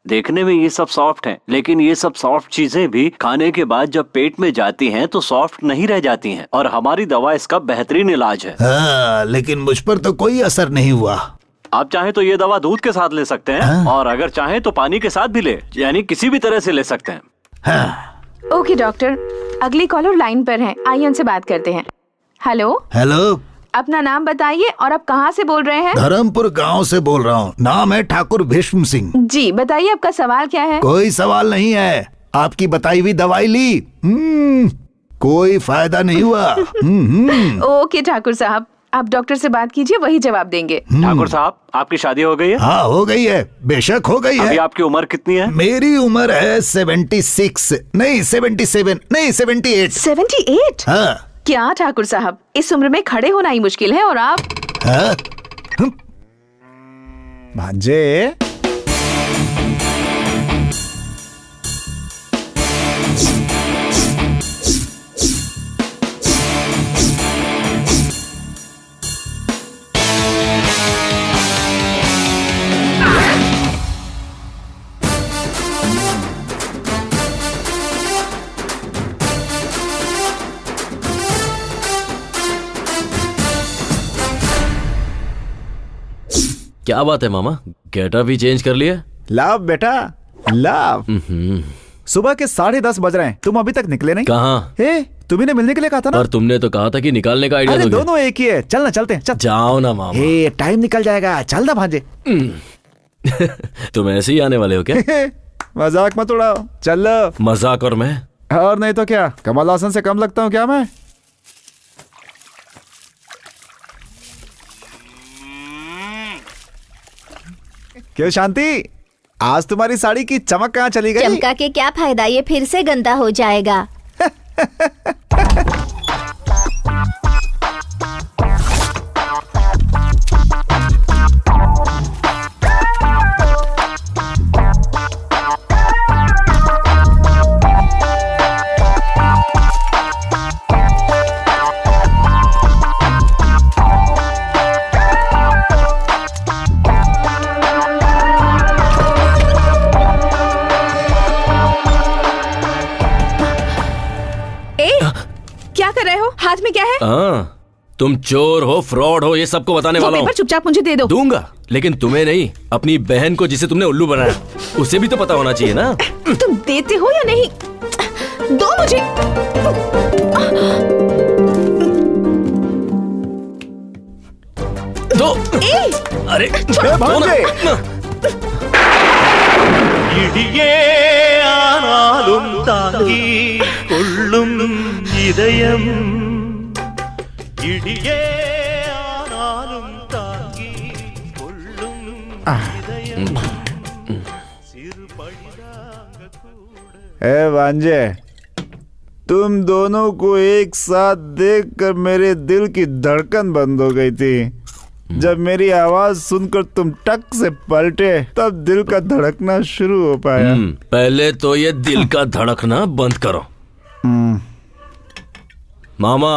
देखने में ये सब सॉफ्ट हैं, लेकिन ये सब सॉफ्ट चीजें भी खाने के बाद जब पेट में जाती हैं तो सॉफ्ट नहीं रह जाती हैं, और हमारी दवा इसका बेहतरीन इलाज है। हाँ, लेकिन मुझ पर तो कोई असर नहीं हुआ। आप चाहें तो ये दवा दूध के साथ ले सकते हैं, और अगर चाहें तो पानी के साथ भी ले, यानी किसी भी तरह से ले सकते हैं। ओके डॉक्टर, अगली कॉलर लाइन पर है, आइए उनसे बात करते हैं। हेलो। हेलो, अपना नाम बताइए और आप कहाँ से बोल रहे हैं? धर्मपुर गांव से बोल रहा हूँ। नाम है ठाकुर भीष्म सिंह। जी बताइए, आपका सवाल क्या है? कोई सवाल नहीं है। आपकी बताई हुई दवाई ली, कोई फायदा नहीं हुआ। ओके ठाकुर साहब, आप डॉक्टर से बात कीजिए, वही जवाब देंगे। ठाकुर साहब, आपकी शादी हो गई है? हाँ हो गई है, बेशक हो गई है। अभी आपकी उम्र कितनी है? मेरी उम्र है 76 नहीं 77 नहीं 78। 78? हाँ। क्या ठाकुर साहब, इस उम्र में खड़े होना ही मुश्किल है और आप? हाँ? भांजे, क्या बात है मामा, गेटअप भी चेंज कर लिया? लाभ बेटा लाभ। सुबह के 10:30 बज रहे हैं, तुम अभी तक निकले नहीं। कहाँ? तुम्ही ने मिलने के लिए कहा था ना। पर तुमने तो कहा था कि निकालने का आइडिया अरे दोगे। दोनों एक ही है, चल ना चलते हैं। चल जाओ ना मामा। टाइम निकल जाएगा, चल ना भांजे। तुम ऐसे ही आने वाले हो क्या? मजाक मत उड़ाओ, चल। मजाक? और मैं? और नहीं तो क्या, कमल हासन से कम लगता हूँ क्या मैं? क्यों शांति, आज तुम्हारी साड़ी की चमक कहाँ चली गई? चमका के क्या फायदा, ये फिर से गंदा हो जाएगा। हाथ में क्या है? हाँ, तुम चोर हो, फ्रॉड हो, ये सबको बताने वाला हूँ। पेपर चुपचाप मुझे दे दो। दूंगा, लेकिन तुम्हें नहीं, अपनी बहन को जिसे तुमने उल्लू बनाया उसे भी तो पता होना चाहिए ना। तुम देते हो या नहीं? दो मुझे। दो। अरे दो ना। இடியே ஆனாலும் தாங்கி கொள்ளும் இதயம் இடியே ஆனாலும் தாங்கி கொள்ளும் இதயம் சிறு பழிதாங்க கூட ए भांजे, तुम दोनों को एक साथ देखकर मेरे दिल की धड़कन बंद हो गई थी। जब मेरी आवाज सुनकर तुम टक से पलटे तब दिल का धड़कना शुरू हो पाया। पहले तो ये दिल का धड़कना बंद करो। मामा,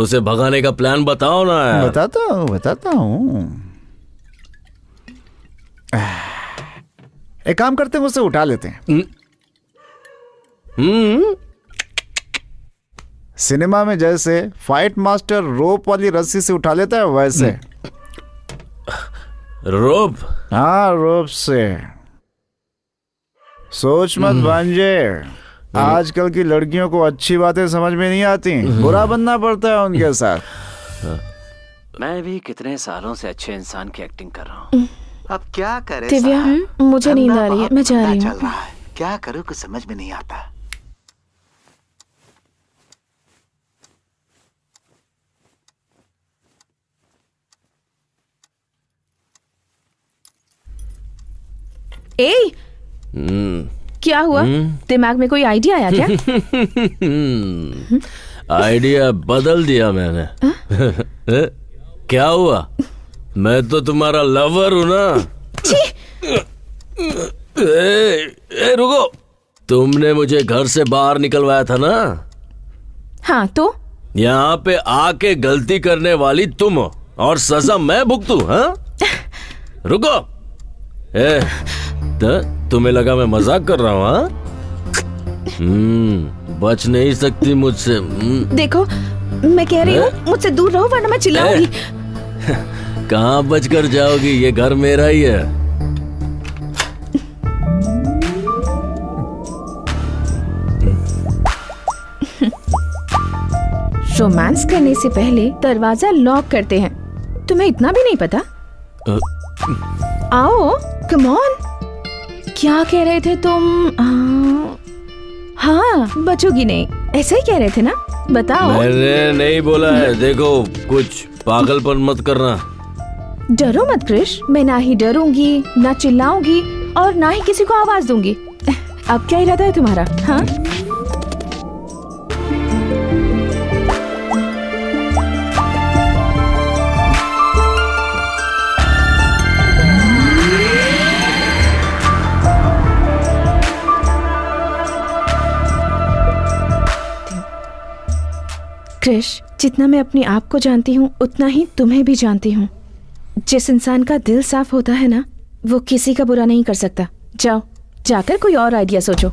उसे भगाने का प्लान बताओ ना यार। बताता हूँ। एक काम करते हैं, उसे उठा लेते हैं। सिनेमा में जैसे फाइट मास्टर रोप वाली रस्सी से उठा लेता है वैसे। रोप? हाँ, रोप से। सोच मत भांजे, आजकल की लड़कियों को अच्छी बातें समझ में नहीं आती, बुरा बनना पड़ता है उनके साथ। मैं भी कितने सालों से अच्छे इंसान की एक्टिंग कर रहा हूँ। अब क्या करे दिव्या, मुझे नींद आ रही है, मैं जा रही हूँ। चल रहा है, क्या करूँ कुछ समझ में नहीं आता। ए, क्या हुआ? दिमाग में कोई आइडिया आया क्या? आइडिया बदल दिया मैंने। क्या हुआ? मैं तो तुम्हारा लवर हूं ना। रुको, तुमने मुझे घर से बाहर निकलवाया था ना? हाँ तो? यहाँ पे आके गलती करने वाली तुम हो और सजा मैं भुगतूं? हाँ? रुको। तुम्हें लगा मैं मजाक कर रहा हूँ? हाँ? बच नहीं सकती मुझसे। देखो, मैं कह रही हूँ मुझसे दूर रहो वरना मैं चिल्लाऊंगी। कहाँ बचकर जाओगी? ये घर मेरा ही है। रोमांस करने से पहले दरवाजा लॉक करते हैं। तुम्हें इतना भी नहीं पता? आओ, कम ऑन। क्या कह रहे थे तुम? हाँ, बचोगी नहीं, ऐसे ही कह रहे थे ना? बताओ। मैंने नहीं बोला है। देखो, कुछ पागलपन मत करना। डरो मत क्रिश, मैं ना ही डरूंगी, ना चिल्लाऊंगी और ना ही किसी को आवाज दूंगी। अब क्या इरादा है तुम्हारा? हाँ? क्रिश, जितना मैं अपने आप को जानती हूँ उतना ही तुम्हें भी जानती हूँ। जिस इंसान का दिल साफ होता है ना, वो किसी का बुरा नहीं कर सकता। जाओ, जाकर कोई और आइडिया सोचो।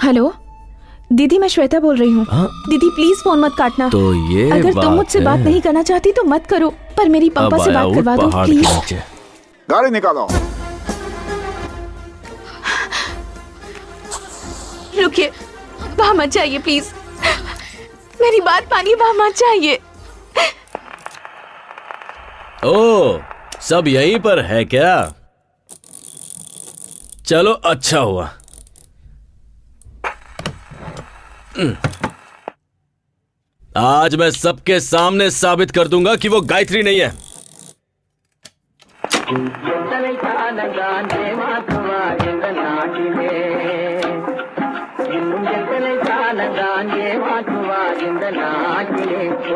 हेलो दीदी, मैं श्वेता बोल रही हूँ। दीदी प्लीज फोन मत काटना। तो ये अगर तुम मुझसे बात नहीं करना चाहती तो मत करो, पर मेरी पापा से बात करवा दो प्लीज। गाड़ी निकालो। रुकिए, वहाँ मत जाइए प्लीज, मेरी बात मानिए, वहाँ मत जाइए। ओ, सब यहीं पर है क्या? चलो, अच्छा हुआ। आज मैं सबके सामने साबित कर दूंगा कि वो गायत्री नहीं है।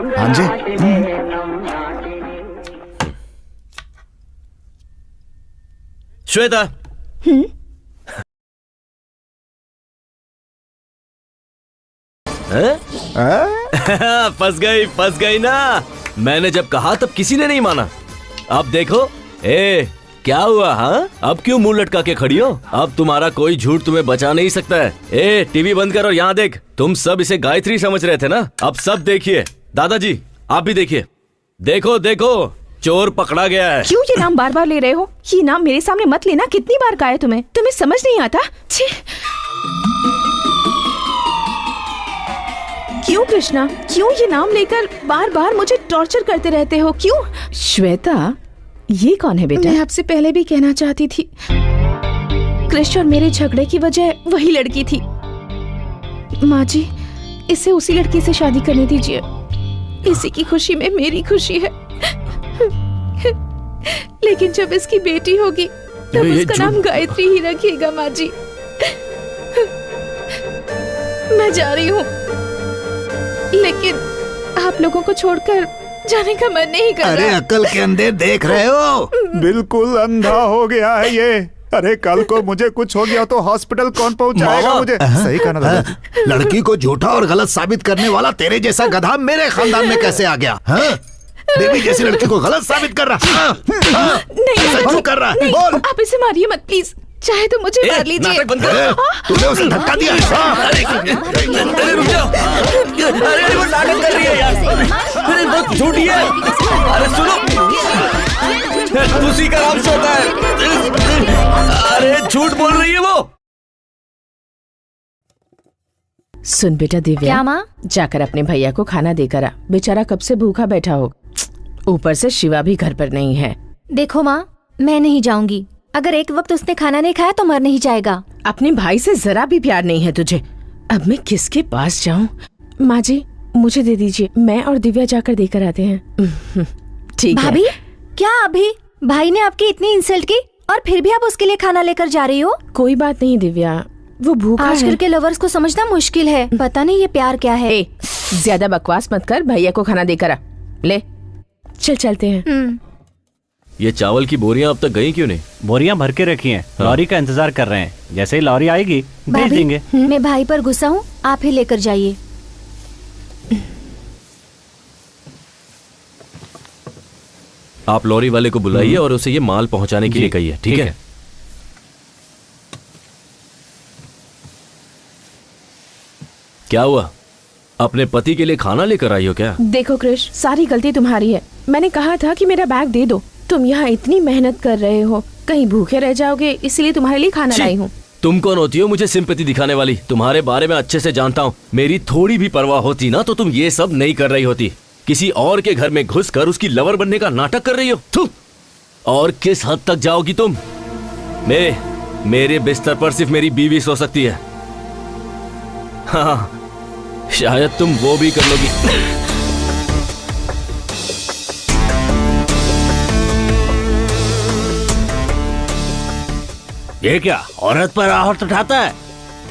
हाँ जी। श्वेता, फंस गई ना। मैंने जब कहा तब किसी ने नहीं माना। अब देखो, क्या हुआ? हाँ, अब क्यों मुंह लटका के खड़ी हो? अब तुम्हारा कोई झूठ तुम्हें बचा नहीं सकता है। टीवी बंद कर और यहाँ देख। तुम सब इसे गायत्री समझ रहे थे ना, अब सब देखिए। दादाजी आप भी देखिए। देखो देखो, चोर पकड़ा गया है। क्यों ये नाम बार बार ले रहे हो? ये नाम मेरे सामने मत लेना। कितनी बार कहा है तुम्हें समझ नहीं आता? छी। क्यों कृष्णा, क्यों ये नाम लेकर बार बार मुझे टॉर्चर करते रहते हो? क्यों? श्वेता, ये कौन है बेटा? मैं आपसे पहले भी कहना चाहती थी, कृष्ण और मेरे झगड़े की वजह वही लड़की थी। माँ जी, इसे उसी लड़की से शादी करने दीजिए। इसी की खुशी में मेरी खुशी है। लेकिन जब इसकी बेटी होगी तब उसका नाम गायत्री ही रखिएगा। माँ जी, मैं जा रही हूँ, लेकिन आप लोगों को छोड़कर जाने का मन नहीं कर रहा। अरे अकल के अंधे देख रहे हो? बिल्कुल अंधा हो गया है ये। अरे कल को मुझे कुछ हो गया तो हॉस्पिटल कौन पहुंचाएगा मुझे? सही कहा ना दादाजी। लड़की को झूठा और गलत साबित करने वाला तेरे जैसा गधा मेरे खानदान में कैसे आ गया? देवी जैसी लड़की को गलत साबित कर रहा। नहीं कर रहा है। बोल। आप इसे मारिए मत प्लीज, चाहे तो मुझे मार लीजिए। तूने उसे धक्का दिया। अरे रुक जाओ। अरे वो नाटक कर रही है यार। अरे बहुत झूठी है। अरे सुनो, उसी का नाम श्वेता है। अरे झूठ बोल रही है वो। सुन बेटा दिव्या, क्या माँ? जाकर अपने भैया को खाना देकर आ। बेचारा कब से भूखा बैठा हो। ऊपर से शिवा भी घर पर नहीं है। देखो माँ, मैं नहीं जाऊंगी। अगर एक वक्त उसने खाना नहीं खाया तो मर नहीं जाएगा। अपने भाई से जरा भी प्यार नहीं है तुझे। अब मैं किसके पास जाऊं? माँ जी, मुझे दे दीजिए, मैं और दिव्या जाकर देकर आते हैं। ठीक है। भाभी, क्या अभी भाई ने आपकी इतनी इंसल्ट की और फिर भी आप उसके लिए खाना लेकर जा रही हो? कोई बात नहीं दिव्या, वो भूखा है। आजकल के लवर्स को समझना मुश्किल है। पता नहीं ये प्यार क्या है। ज्यादा बकवास मत कर, भैया को खाना देकर आ। ले चल चलते हैं। ये चावल की बोरियां अब तक गई क्यों नहीं? बोरियां भर के रखी हैं। लॉरी का इंतजार कर रहे हैं। जैसे ही लॉरी आएगी भेज देंगे। मैं भाई पर गुस्सा हूँ, आप ही लेकर जाइए। आप लॉरी वाले को बुलाइए और उसे ये माल पहुंचाने के लिए कहिए। ठीक है? क्या हुआ? अपने पति के लिए खाना लेकर आई हो क्या? देखो कृष, सारी गलती तुम्हारी है। मैंने कहा था कि मेरा बैग दे दो। तुम यहाँ इतनी मेहनत कर रहे हो, कहीं भूखे रह जाओगे, इसलिए तुम्हारे लिए खाना लाई हूँ। तुम कौन होती हो मुझे सिंपैथी दिखाने वाली? तुम्हारे बारे में अच्छे से जानता हूँ। मेरी थोड़ी भी परवाह होती ना तो तुम ये सब नहीं कर रही होती। किसी और के घर में घुसकर उसकी लवर बनने का नाटक कर रही हो। थू! और किस हद तक जाओगी तुम? मेरे बिस्तर पर सिर्फ मेरी बीवी सो सकती है। हाँ, शायद तुम वो भी कर लोगी। ये क्या औरत पर आहट उठाता है?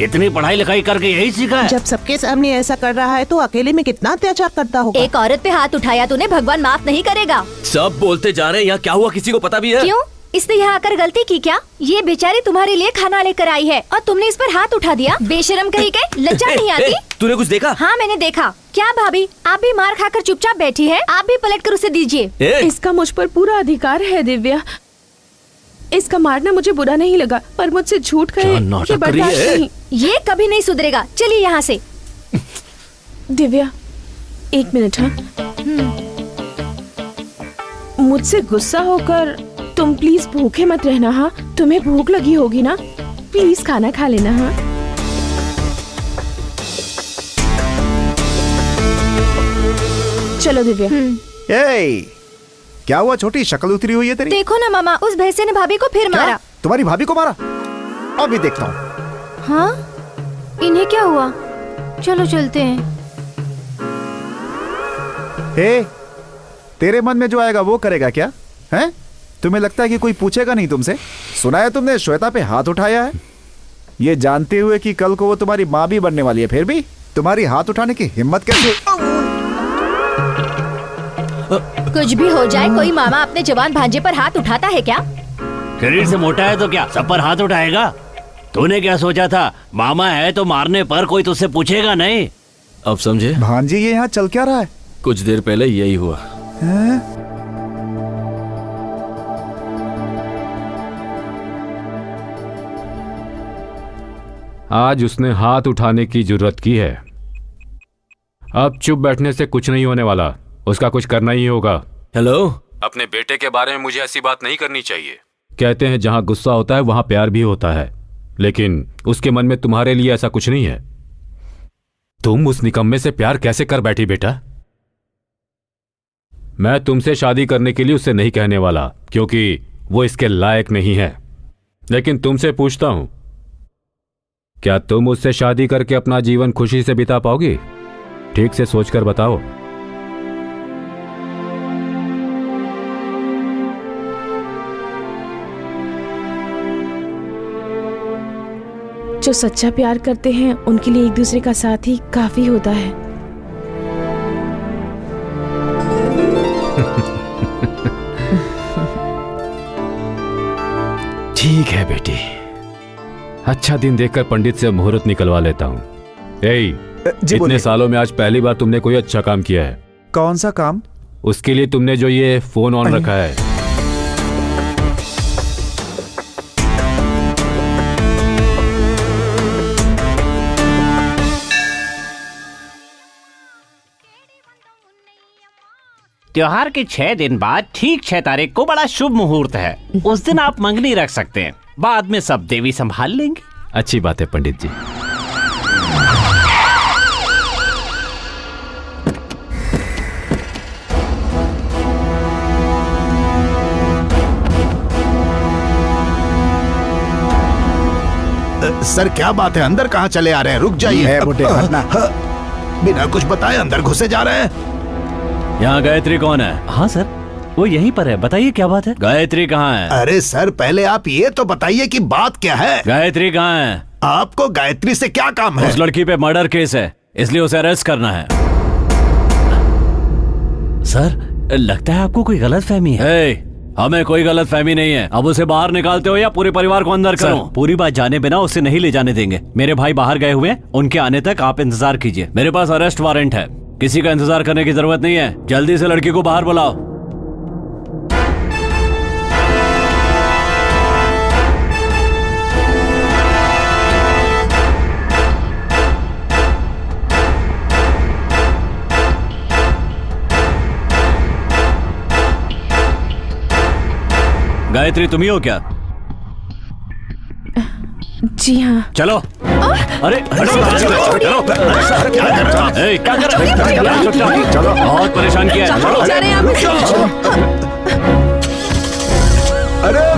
इतनी पढ़ाई लिखाई करके यही सीखा है? जब सबके सामने ऐसा कर रहा है तो अकेले में कितना अत्याचार करता होगा। एक औरत पे हाथ उठाया तूने, भगवान माफ नहीं करेगा। सब बोलते जा रहे हैं, यहाँ क्या हुआ किसी को पता भी है? क्यों? इसने यहाँ आकर गलती की क्या? ये बेचारी तुम्हारे लिए खाना लेकर आई है और तुमने इस पर हाथ उठा दिया। बेशरम कहीं के, लज्जा नहीं आती? तूने कुछ देखा? हाँ मैंने देखा। क्या भाभी, आप भी मार खाकर चुपचाप बैठी है? आप भी पलट कर उसे दीजिए। इसका मुझ पर पूरा अधिकार है दिव्या। इसका मारना मुझे बुरा नहीं लगा, पर मुझसे झूठ कहे ये बर्दाश्त नहीं। ये कभी नहीं सुधरेगा। चलिए यहाँ से। दिव्या, एक मिनट। हाँ, मुझसे गुस्सा होकर तुम प्लीज भूखे मत रहना। हाँ, तुम्हें भूख लगी होगी ना, प्लीज खाना खा लेना। हाँ, चलो दिव्या। क्या हुआ छोटी, शक्ल उतरी हुई है तेरी? देखो ना मामा, उस भैंसे ने भाभी को फिर मारा। तुम्हारी भाभी को मारा? अभी देखता हूँ। हाँ, इन्हें क्या हुआ? चलो चलते हैं। तेरे मन में जो आएगा वो करेगा क्या? हैं? तुम्हें लगता है कि कोई पूछेगा नहीं तुमसे? सुना है तुमने श्वेता पे हाथ उठाया है, ये जानते हुए कि कल को वो तुम्हारी माँ भी बनने वाली है, फिर भी तुम्हारी हाथ उठाने की हिम्मत कैसे? कुछ भी हो जाए, कोई मामा अपने जवान भांजे पर हाथ उठाता है क्या? शरीर से मोटा है तो क्या सब पर हाथ उठाएगा? तूने क्या सोचा था, मामा है तो मारने पर कोई तुझसे पूछेगा नहीं? अब समझे? भांजी ये यहाँ चल क्या रहा है? कुछ देर पहले यही हुआ। आज उसने हाथ उठाने की जरूरत की है। अब चुप बैठने से कुछ नहीं होने वाला, उसका कुछ करना ही होगा। हेलो, अपने बेटे के बारे में मुझे ऐसी बात नहीं करनी चाहिए। कहते हैं जहां गुस्सा होता है वहां प्यार भी होता है, लेकिन उसके मन में तुम्हारे लिए ऐसा कुछ नहीं है। तुम उस निकम्मे से प्यार कैसे कर बैठी बेटा? मैं तुमसे शादी करने के लिए उससे नहीं कहने वाला, क्योंकि वो इसके लायक नहीं है। लेकिन तुमसे पूछता हूं, क्या तुम उससे शादी करके अपना जीवन खुशी से बिता पाओगी? ठीक से सोचकर बताओ। जो सच्चा प्यार करते हैं उनके लिए एक दूसरे का साथ ही काफी होता है। ठीक है बेटी, अच्छा दिन देखकर पंडित से मुहूर्त निकलवा लेता हूँ। इतने सालों में आज पहली बार तुमने कोई अच्छा काम किया है। कौन सा काम? उसके लिए तुमने जो ये फोन ऑन रखा है। त्योहार के 6 दिन बाद ठीक 6 तारीख को बड़ा शुभ मुहूर्त है। उस दिन आप मंगनी रख सकते हैं, बाद में सब देवी संभाल लेंगे। अच्छी बात है पंडित जी। सर क्या बात है, अंदर कहाँ चले आ रहे हैं? रुक जाइए। बिना कुछ बताए अंदर घुसे जा रहे हैं। यहाँ गायत्री कौन है? हाँ सर, वो यहीं पर है। बताइए क्या बात है? गायत्री कहाँ है? अरे सर पहले आप ये तो बताइए कि बात क्या है। गायत्री कहाँ है? आपको गायत्री से क्या काम है? उस लड़की पे मर्डर केस है, इसलिए उसे अरेस्ट करना है। सर लगता है आपको कोई गलत फहमी है। हमें कोई गलत फहमी नहीं है। अब उसे बाहर निकालते हो या पूरे परिवार को अंदर करो? पूरी बात जाने बिना उसे नहीं ले जाने देंगे। मेरे भाई बाहर गए हुए हैं, उनके आने तक आप इंतजार कीजिए। मेरे पास अरेस्ट वारंट है, किसी का इंतजार करने की जरूरत नहीं है। जल्दी से लड़की को बाहर बुलाओ। गायत्री तुम ही हो क्या? जी हाँ। चलो। अरे चलो, क्या कर रहे हो? चलो, बहुत परेशान किया है। अरे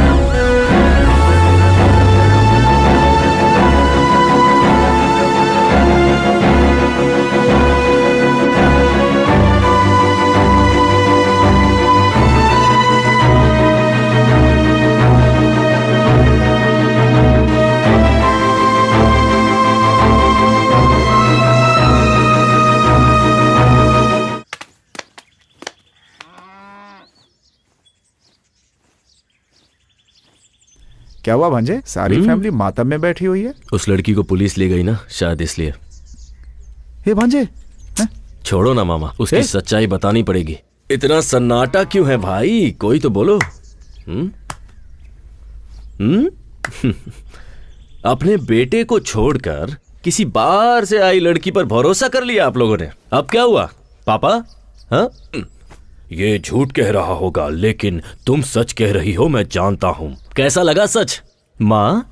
क्या हुआ भांजे? सारी फैमिली मातम में बैठी हुई है। उस लड़की को पुलिस ले गई ना, शायद इसलिए। हे भांजे, छोड़ो ना मामा, उसकी सच्चाई बतानी पड़ेगी। इतना सन्नाटा क्यों है भाई? कोई तो बोलो। अपने बेटे को छोड़कर किसी बाहर से आई लड़की पर भरोसा कर लिया आप लोगों ने। अब क्या हुआ पापा? हाँ, ये झूठ कह रहा होगा, लेकिन तुम सच कह रही हो, मैं जानता हूं। कैसा लगा सच? माँ,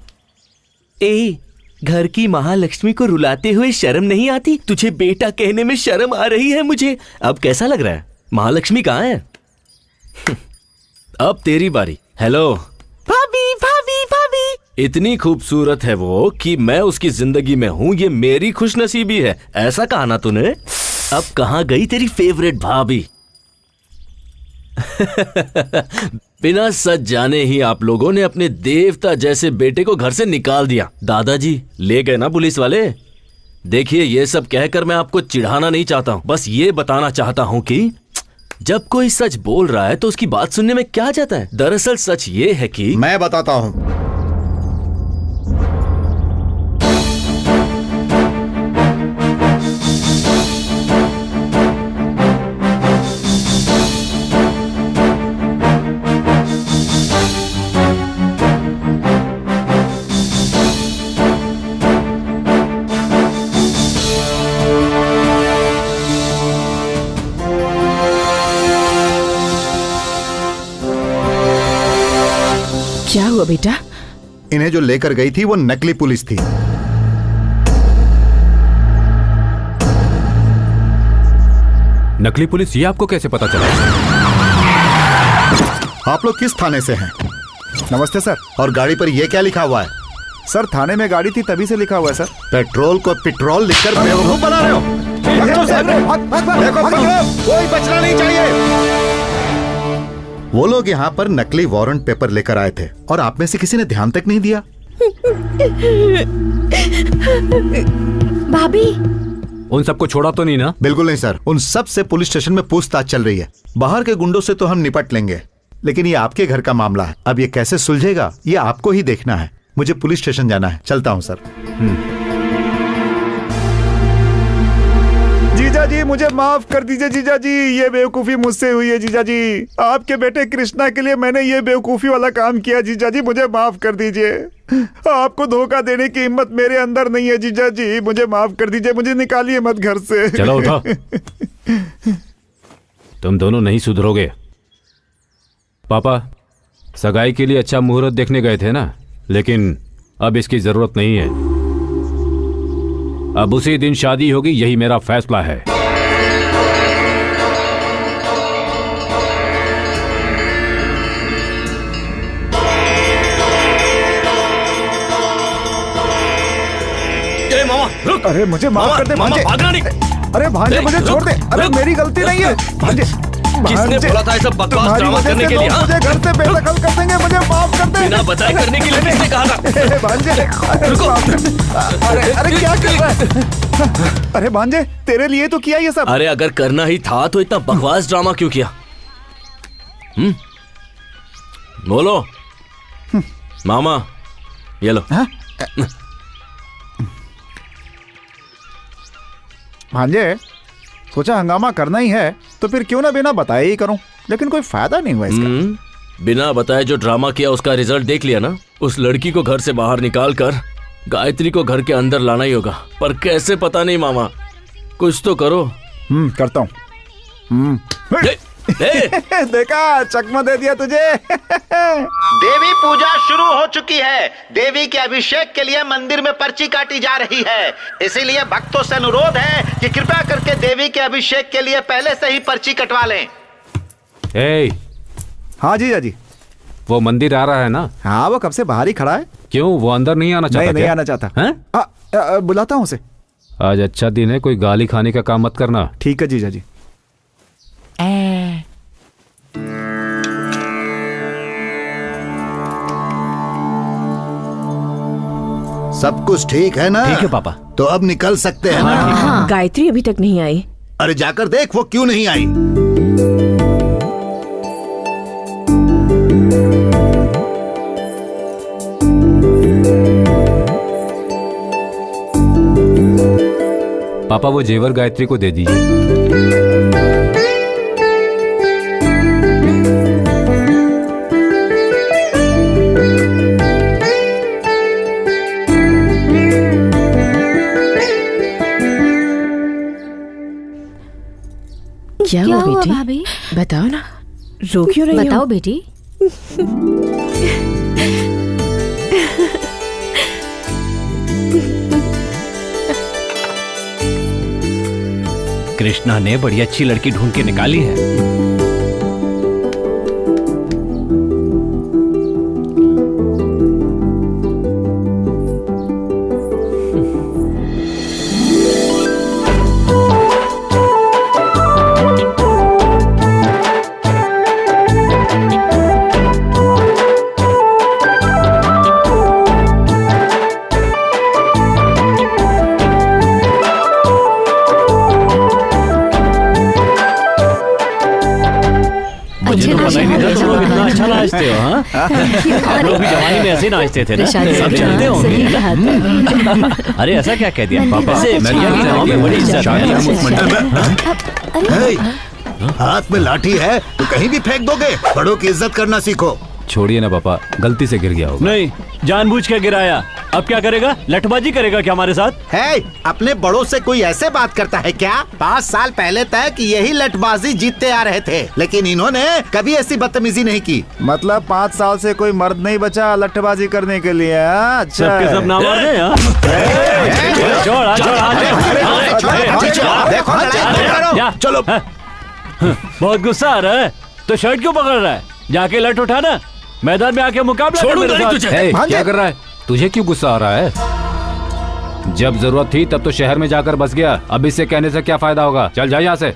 घर की महालक्ष्मी को रुलाते हुए शर्म नहीं आती? तुझे बेटा कहने में शर्म आ रही है मुझे। अब कैसा लग रहा है? महालक्ष्मी कहाँ है? अब तेरी बारी। हेलो भाभी, भाभी, भाभी। इतनी खूबसूरत है वो कि मैं उसकी जिंदगी में हूं, ये मेरी खुशनसीबी है। ऐसा कहा ना तूने। अब कहाँ गई तेरी फेवरेट भाभी? बिना सच जाने ही आप लोगों ने अपने देवता जैसे बेटे को घर से निकाल दिया। दादाजी ले गए ना पुलिस वाले। देखिए, ये सब कहकर मैं आपको चिढ़ाना नहीं चाहता हूं, बस ये बताना चाहता हूं कि जब कोई सच बोल रहा है तो उसकी बात सुनने में क्या जाता है। दरअसल सच ये है कि मैं बताता हूं। क्या हुआ बेटा? इन्हें जो लेकर गई थी वो नकली पुलिस थी। नकली पुलिस, ये आपको कैसे पता चला? आप लोग किस थाने से हैं? नमस्ते सर। और गाड़ी पर ये क्या लिखा हुआ है? सर थाने में गाड़ी थी तभी से लिखा हुआ है सर। पेट्रोल को पेट्रोल लिखकर बेवकूफ बना रहे हो। कोई बचना नहीं चाहिए। वो लोग यहाँ पर नकली वारंट पेपर लेकर आए थे और आप में से किसी ने ध्यान तक नहीं दिया। भाभी, उन सबको छोड़ा तो नहीं ना? बिल्कुल नहीं सर, उन सब से पुलिस स्टेशन में पूछताछ चल रही है। बाहर के गुंडों से तो हम निपट लेंगे, लेकिन ये आपके घर का मामला है। अब ये कैसे सुलझेगा ये आपको ही देखना है। मुझे पुलिस स्टेशन जाना है, चलता हूँ सर। जीजा जी मुझे माफ कर दीजिए जीजा जी, ये बेवकूफी मुझसे हुई है जीजा जी। आपके बेटे कृष्णा के लिए मैंने ये बेवकूफी वाला काम किया जीजा जी, मुझे माफ कर दीजिए। आपको धोखा देने की हिम्मत मेरे अंदर नहीं है जीजा जी, मुझे माफ कर दीजिए, मुझे निकालिए मत घर से। चलो उठो। तुम दोनों नहीं सुधरोगे। पापा सगाई के लिए अच्छा मुहूर्त देखने गए थे ना, लेकिन अब इसकी जरूरत नहीं है। अब उसी दिन शादी होगी, यही मेरा फैसला है। मामा रुक। अरे मुझे माफ कर दे भांजे। भागना नहीं। अरे भांजे मुझे छोड़ दे। अरे मेरी गलती नहीं है भांजे। किसने बोला था ऐसा बकवास ड्रामा करने के लिए? मुझे घर से बेदखल कर देंगे, मुझे माफ कर दे। बिना बताए करने के लिए किसने कहा था? भांजे अरे क्या कर रहा है? अरे भांजे तेरे लिए तो किया ये सब। अरे अगर करना ही था तो इतना बकवास ड्रामा क्यों किया? बोलो। मामा ये लो। भांजे सोचा हंगामा करना ही है तो फिर क्यों ना बिना बताए ही करूं, लेकिन कोई फायदा नहीं हुआ इसका। बिना बताए जो ड्रामा किया उसका रिजल्ट देख लिया ना। उस लड़की को घर से बाहर निकाल कर गायत्री को घर के अंदर लाना ही होगा, पर कैसे पता नहीं मामा, कुछ तो करो। करता हूँ। देखा चकमा दे दिया तुझे। देवी पूजा शुरू हो चुकी है। देवी के अभिषेक के लिए मंदिर में पर्ची काटी जा रही है, इसीलिए भक्तों से अनुरोध है कि कृपया करके देवी के अभिषेक के लिए पहले से ही पर्ची कटवा लें। हाँ जीजा जी। वो मंदिर आ रहा है ना? हाँ वो कब से बाहर ही खड़ा है। क्यों, वो अंदर नहीं आना चाहता? नहीं आना चाहता। बुलाता हूँ उसे। आज अच्छा दिन है, कोई गाली खाने का काम मत करना। ठीक है जीजा जी। सब कुछ ठीक है ना? ठीक है पापा। तो अब निकल सकते हैं ना? हाँ। गायत्री अभी तक नहीं आई। अरे जाकर देख वो क्यों नहीं आई। पापा वो जेवर गायत्री को दे दीजिए। क्या हुआ बेटी? भाभी बताओ ना, रो क्यों रही हो? बताओ बेटी। कृष्णा ने बड़ी अच्छी लड़की ढूंढ के निकाली है। नाचते हो हाँ? आप लोग भी जवानी में ऐसे नाचते थे ना? प्रशांत सब जी, चलते हाँ, सही होंगे कहा था। अरे ऐसा क्या कह दिया पापा, वैसे मैं भैया की गाँव में बड़ी इज्जत है। हे, हाथ में लाठी है तो कहीं भी फेंक दोगे। बड़ों की इज्जत करना सीखो। छोड़िए ना पापा, गलती से गिर गया होगा। नहीं, जानबूझ के गिराया। अब क्या करेगा? लठबाजी करेगा क्या हमारे साथ? है अपने बड़ों से कोई ऐसे बात करता है क्या? 5 साल पहले तक यही लठबाजी जीतते आ रहे थे, लेकिन इन्होंने कभी ऐसी बदतमीजी नहीं की। मतलब 5 साल से कोई मर्द नहीं बचा लट्ठबाजी करने के लिए। अच्छा सबके सब ना मार दे हाँ? चलो। बहुत गुस्सा आ रहा है तो शर्ट क्यों पकड़ रहा है? जाके लठ उठाना, मैदान में आके मुकाबला कर मेरे साथ। हे, क्या कर रहा है? तुझे क्यों गुस्सा आ रहा है? जब जरूरत थी तब तो शहर में जाकर बस गया। अब इससे कहने से क्या फायदा होगा? चल जा यहाँ से।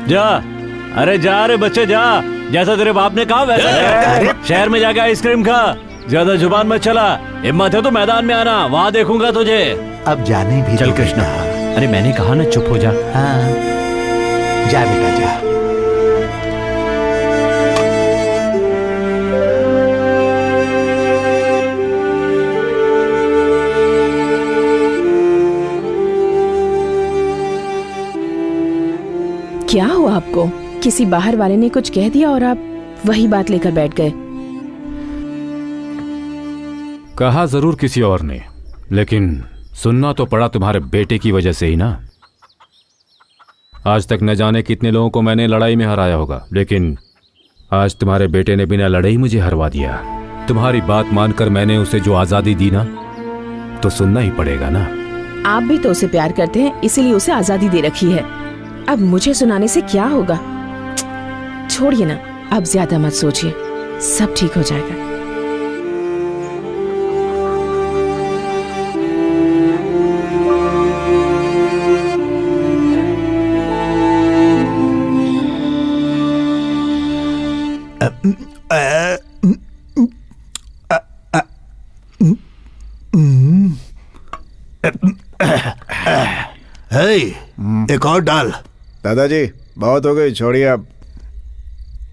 जा, अरे जा रे बच्चे जा, जैसा तेरे बाप ने कहा वैसा। शहर में जाके आइसक्रीम खा, ज्यादा जुबान मत चला। हिम्मत है तो मैदान में आना, वहाँ देखूंगा तुझे। अब जाने भी चल कृष्णा। अरे मैंने कहा ना चुप हो जा। हाँ, जा बेटा जा। क्या हुआ आपको? किसी बाहर वाले ने कुछ कह दिया और आप वही बात लेकर बैठ गए? कहा जरूर किसी और ने, लेकिन सुनना तो पड़ा तुम्हारे बेटे की वजह से ही ना। आज तक न जाने कितने लोगों को मैंने लड़ाई में हराया होगा, लेकिन आज तुम्हारे बेटे ने बिना लड़ाई मुझे हरवा दिया। तुम्हारी बात मानकर मैंने उसे जो आजादी दी ना, तो सुनना ही पड़ेगा ना। आप भी तो उसे प्यार करते हैं, इसीलिए उसे आजादी दे रखी है। अब मुझे सुनाने से क्या होगा? छोड़िए ना, अब ज्यादा मत सोचिए, सब ठीक हो जाएगा। एक और डाल। दादाजी बहुत हो गई, छोड़िए अब।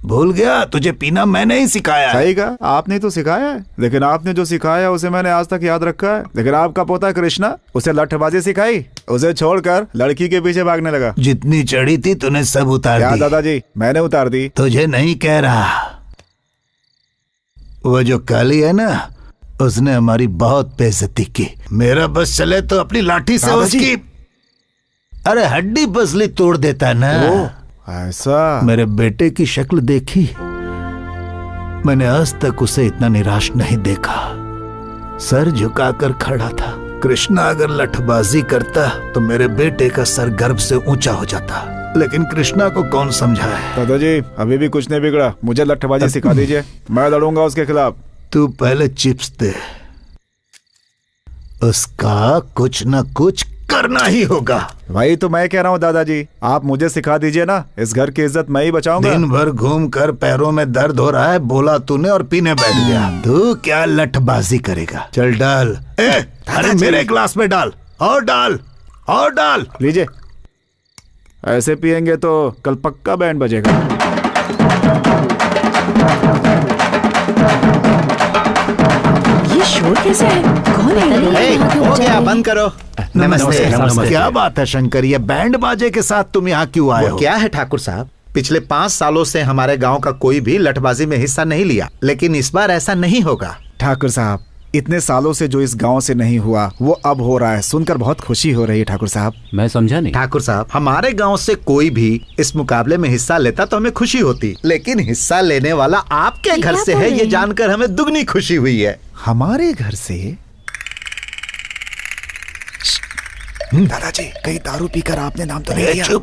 भूल गया, तुझे पीना मैंने ही सिखाया। सही कहा, आपने तो सिखाया है, लेकिन आपने जो सिखाया उसे मैंने आज तक याद रखा है। लेकिन आपका पोता कृष्णा, उसे लठबाजी सिखाई, उसे छोड़कर लड़की के पीछे भागने लगा। जितनी चढ़ी थी तूने सब उतार दी। दादाजी मैंने उतार दी। तुझे नहीं कह रहा, वो जो काली है ना, उसने हमारी बहुत बेइज्जती की। मेरा बस चले तो अपनी लाठी से उसकी अरे हड्डी पसली तोड़ देता ना। ऐसा? मेरे बेटे की शक्ल देखी, मैंने आज तक उसे इतना निराश नहीं देखा। सर झुकाकर खड़ा था। कृष्णा अगर लठबाजी करता तो मेरे बेटे का सर गर्व से ऊंचा हो जाता, लेकिन कृष्णा को कौन समझाए। दादाजी अभी भी कुछ नहीं बिगड़ा, मुझे लठबाजी सिखा दीजिए, मैं लड़ूंगा उसके खिलाफ। तू पहले चिप्स दे, उसका कुछ न कुछ करना ही होगा। वही तो मैं कह रहा हूँ दादाजी, आप मुझे सिखा दीजिए ना, इस घर की इज्जत मैं ही बचाऊंगा। दिन भर घूम कर पैरों में दर्द हो रहा है, बोला तूने और पीने बैठ गया। तू क्या लठबाजी करेगा? चल डाल। अरे मेरे ग्लास में डाल, और डाल, और डाल। लीजिए, ऐसे पिएंगे तो कल पक्का बैंड बजेगा। ये शोर कैसे है? कौन है? हो गया, बंद करो। नमस्ते। क्या बात है शंकर, ये बैंड बाजे के साथ तुम यहाँ क्यों आए हो? क्या है ठाकुर साहब, पिछले 5 सालों से हमारे गांव का कोई भी लठबाजी में हिस्सा नहीं लिया, लेकिन इस बार ऐसा नहीं होगा। ठाकुर साहब, इतने सालों से जो इस गांव से नहीं हुआ वो अब हो रहा है, सुनकर बहुत खुशी हो रही है। ठाकुर साहब मैं समझा नहीं। ठाकुर साहब, हमारे गांव से कोई भी इस मुकाबले में हिस्सा लेता तो हमें खुशी होती, लेकिन हिस्सा लेने वाला आपके घर से है, ये जानकर हमें दुगनी खुशी हुई है। हमारे घर से? दादाजी कहीं दारू पीकर आपने नाम तो नहीं लिया? चुप।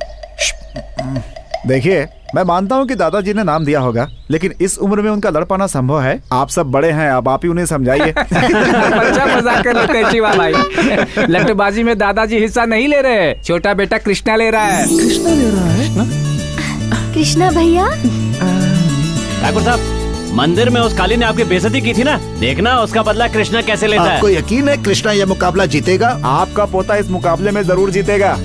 देखिए, मैं मानता हूँ कि दादाजी ने नाम दिया होगा, लेकिन इस उम्र में उनका लड़ पाना संभव है। आप सब बड़े हैं, अब आप ही उन्हें समझाइए। बच्चा मजाक कर लेते हैं शिवा भाई। लठबाजी में दादाजी हिस्सा नहीं ले रहे, छोटा बेटा कृष्णा ले रहा है। कृष्णा ले रहा है? कृष्णा भैया? ठाकुर साहब, मंदिर में उस काली ने आपकी बेइज्जती की थी ना, देखना उसका बदला कृष्णा कैसे लेता है। आपको यकीन है कृष्णा यह मुकाबला जीतेगा? आपका पोता इस मुकाबले में जरूर जीतेगा।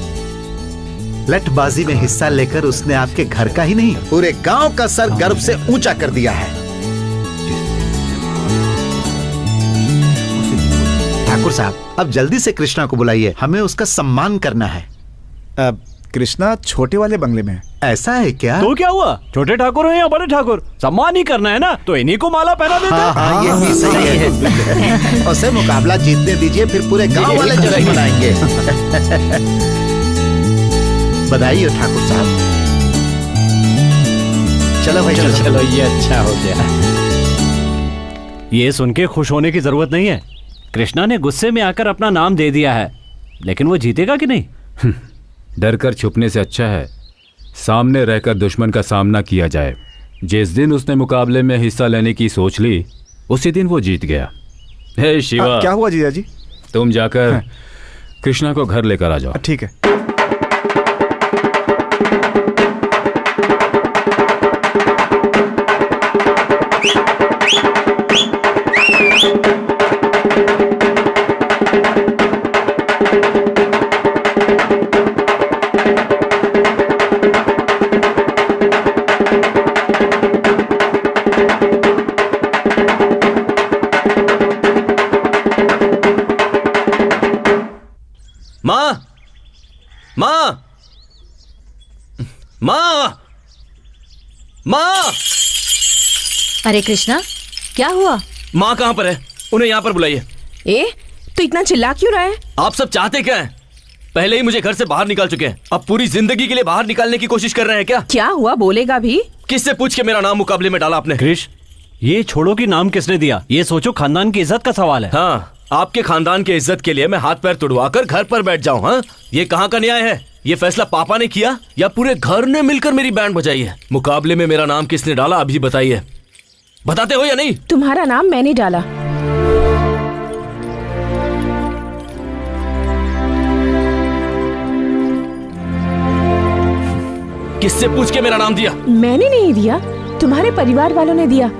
लठबाजी में हिस्सा लेकर उसने आपके घर का ही नहीं पूरे गांव का सर गर्व से ऊंचा कर दिया है। ठाकुर साहब, अब जल्दी से कृष्णा को बुलाइए, हमें उसका सम्मान करना है। कृष्णा छोटे वाले बंगले में है। ऐसा है क्या? तो क्या हुआ, छोटे ठाकुर हो या बड़े ठाकुर, सम्मान ही करना है ना, तो इन्हीं को माला पहना देते हैं। हाँ, ये भी सही है। उसे मुकाबला जीतने दीजिए, फिर पूरे गांव वाले जश्न मनाएंगे। बधाई हो ठाकुर साहब। चलो भाई, चलो चलो, ये अच्छा हो गया। ये सुन के खुश होने की जरूरत नहीं है। कृष्णा ने गुस्से में आकर अपना नाम दे दिया है, लेकिन वो जीतेगा कि नहीं? डर कर छुपने से अच्छा है सामने रहकर दुश्मन का सामना किया जाए। जिस दिन उसने मुकाबले में हिस्सा लेने की सोच ली, उसी दिन वो जीत गया। हे शिवा, क्या हुआ जीजा जी? तुम जाकर कृष्णा को घर लेकर आ जाओ। ठीक है। माँ! अरे कृष्णा, क्या हुआ? माँ कहाँ पर है? उन्हें यहाँ पर बुलाइए। तो इतना चिल्ला क्यों रहा है? आप सब चाहते क्या हैं? पहले ही मुझे घर से बाहर निकाल चुके हैं, अब पूरी जिंदगी के लिए बाहर निकालने की कोशिश कर रहे हैं क्या? क्या हुआ, बोलेगा भी? किससे पूछ के मेरा नाम मुकाबले में डाला आपने? कृष, ये छोड़ो कि नाम किसने दिया, ये सोचो खानदान की इज्जत का सवाल है। हाँ, आपके खानदान की इज्जत के लिए मैं हाथ पैर तुड़वाकर घर पर बैठ जाऊं? हाँ, ये कहाँ का न्याय है? ये फैसला पापा ने किया या पूरे घर ने मिलकर मेरी बैंड बजाई है? मुकाबले में मेरा नाम किसने डाला, अभी बताइए। बताते हो या नहीं? तुम्हारा नाम मैंने डाला। किससे पूछ के मेरा नाम दिया? मैंने नहीं दिया, तुम्हारे परिवार वालों ने दिया।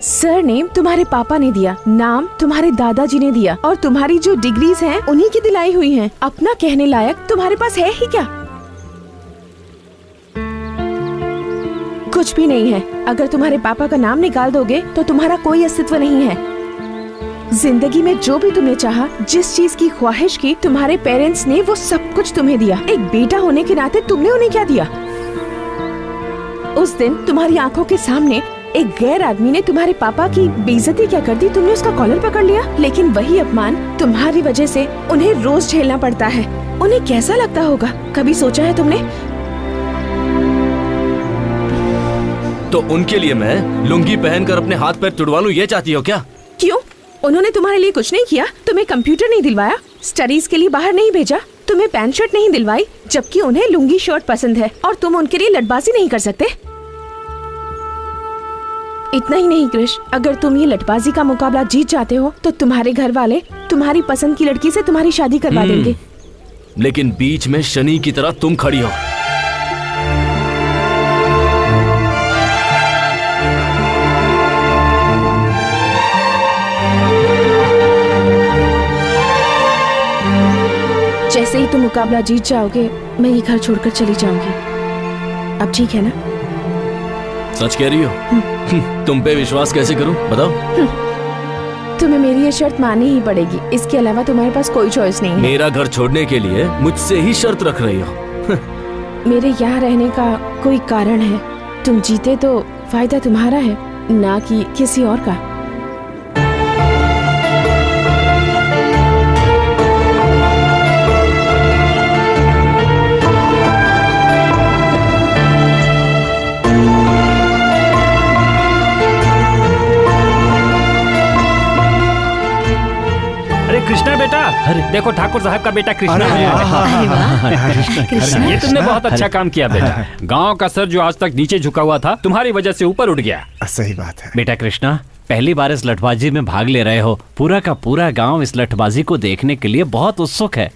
सरनेम तुम्हारे पापा ने दिया, नाम तुम्हारे दादाजी ने दिया, और तुम्हारी जो डिग्रीज हैं उन्हीं की दिलाई हुई हैं। अपना कहने लायक तुम्हारे पास है ही क्या? कुछ भी नहीं है। अगर तुम्हारे पापा का नाम निकाल दोगे तो तुम्हारा कोई अस्तित्व नहीं है। जिंदगी में जो भी तुमने चाहा, जिस चीज की ख्वाहिश की, तुम्हारे पेरेंट्स ने वो सब कुछ तुम्हें दिया। एक बेटा होने के नाते तुमने उन्हें क्या दिया? उस दिन तुम्हारी आंखों के सामने एक गैर आदमी ने तुम्हारे पापा की बेइज्जती क्या कर दी, तुमने उसका कॉलर पकड़ लिया। लेकिन वही अपमान तुम्हारी वजह से उन्हें रोज झेलना पड़ता है। उन्हें कैसा लगता होगा, कभी सोचा है तुमने? तो उनके लिए मैं लुंगी पहनकर अपने हाथ पैर तुड़वा लूं, ये चाहती हो क्या? क्यों? उन्होंने तुम्हारे लिए कुछ नहीं किया? तुम्हें कंप्यूटर नहीं दिलवाया, स्टडीज के लिए बाहर नहीं भेजा, तुम्हें पैंट शर्ट नहीं दिलवाई, जबकि उन्हें लुंगी शर्ट पसंद है, और तुम उनके लिए लटबाजी नहीं कर सकते? इतना ही नहीं कृष, अगर तुम ये लटबाजी का मुकाबला जीत जाते हो तो तुम्हारे घर वाले तुम्हारी पसंद की लड़की से तुम्हारी शादी करवा देंगे। लेकिन बीच में शनि की तरह तुम खड़ी हो। जैसे ही तुम मुकाबला जीत जाओगे, मैं ये घर छोड़कर चली जाऊंगी। अब ठीक है ना? सच कह रही हो? तुम पे विश्वास कैसे करूं, बताओ? तुम्हें मेरी ये शर्त माननी ही पड़ेगी, इसके अलावा तुम्हारे पास कोई चॉइस नहीं है। मेरा घर छोड़ने के लिए मुझसे ही शर्त रख रही हो? मेरे यहाँ रहने का कोई कारण है। तुम जीते तो फायदा तुम्हारा है, ना कि किसी और का। कृष्णा बेटा, अरे देखो ठाकुर साहब का बेटा कृष्णा है। ये तुमने बहुत अच्छा काम किया बेटा। गांव का सर जो आज तक नीचे झुका हुआ था, तुम्हारी वजह से ऊपर उठ गया। सही बात है बेटा कृष्णा, पहली बार इस लठबाजी में भाग ले रहे हो। पूरा का पूरा गांव इस लठबाजी को देखने के लिए बहुत उत्सुक है।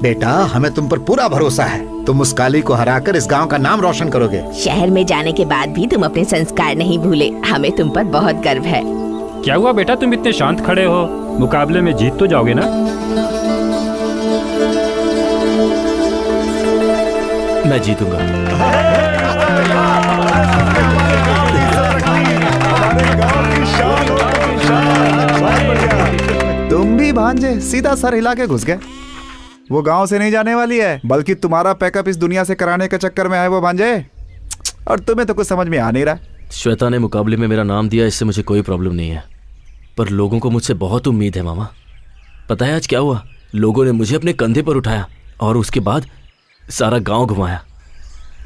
बेटा, हमें तुम पर पूरा भरोसा है। तुम उस काली को हराकर इस गांव का नाम रोशन करोगे। शहर में जाने के बाद भी तुम अपने संस्कार नहीं भूले, हमें तुम पर बहुत गर्व है। क्या हुआ बेटा, तुम इतने शांत खड़े हो? मुकाबले में जीत तो जाओगे ना? मैं जीतूंगा। तुम भी भांजे सीधा सर हिला के घुस गए। वो गांव से नहीं जाने वाली है, बल्कि तुम्हारा पैकअप इस दुनिया से कराने के चक्कर में है वो भांजे। और तुम्हें तो कुछ समझ में आ नहीं रहा। श्वेता ने मुकाबले में मेरा नाम दिया, इससे मुझे कोई प्रॉब्लम नहीं है, पर लोगों को मुझसे बहुत उम्मीद है मामा। पता है आज क्या हुआ? लोगों ने मुझे अपने कंधे पर उठाया और उसके बाद सारा गांव घुमाया।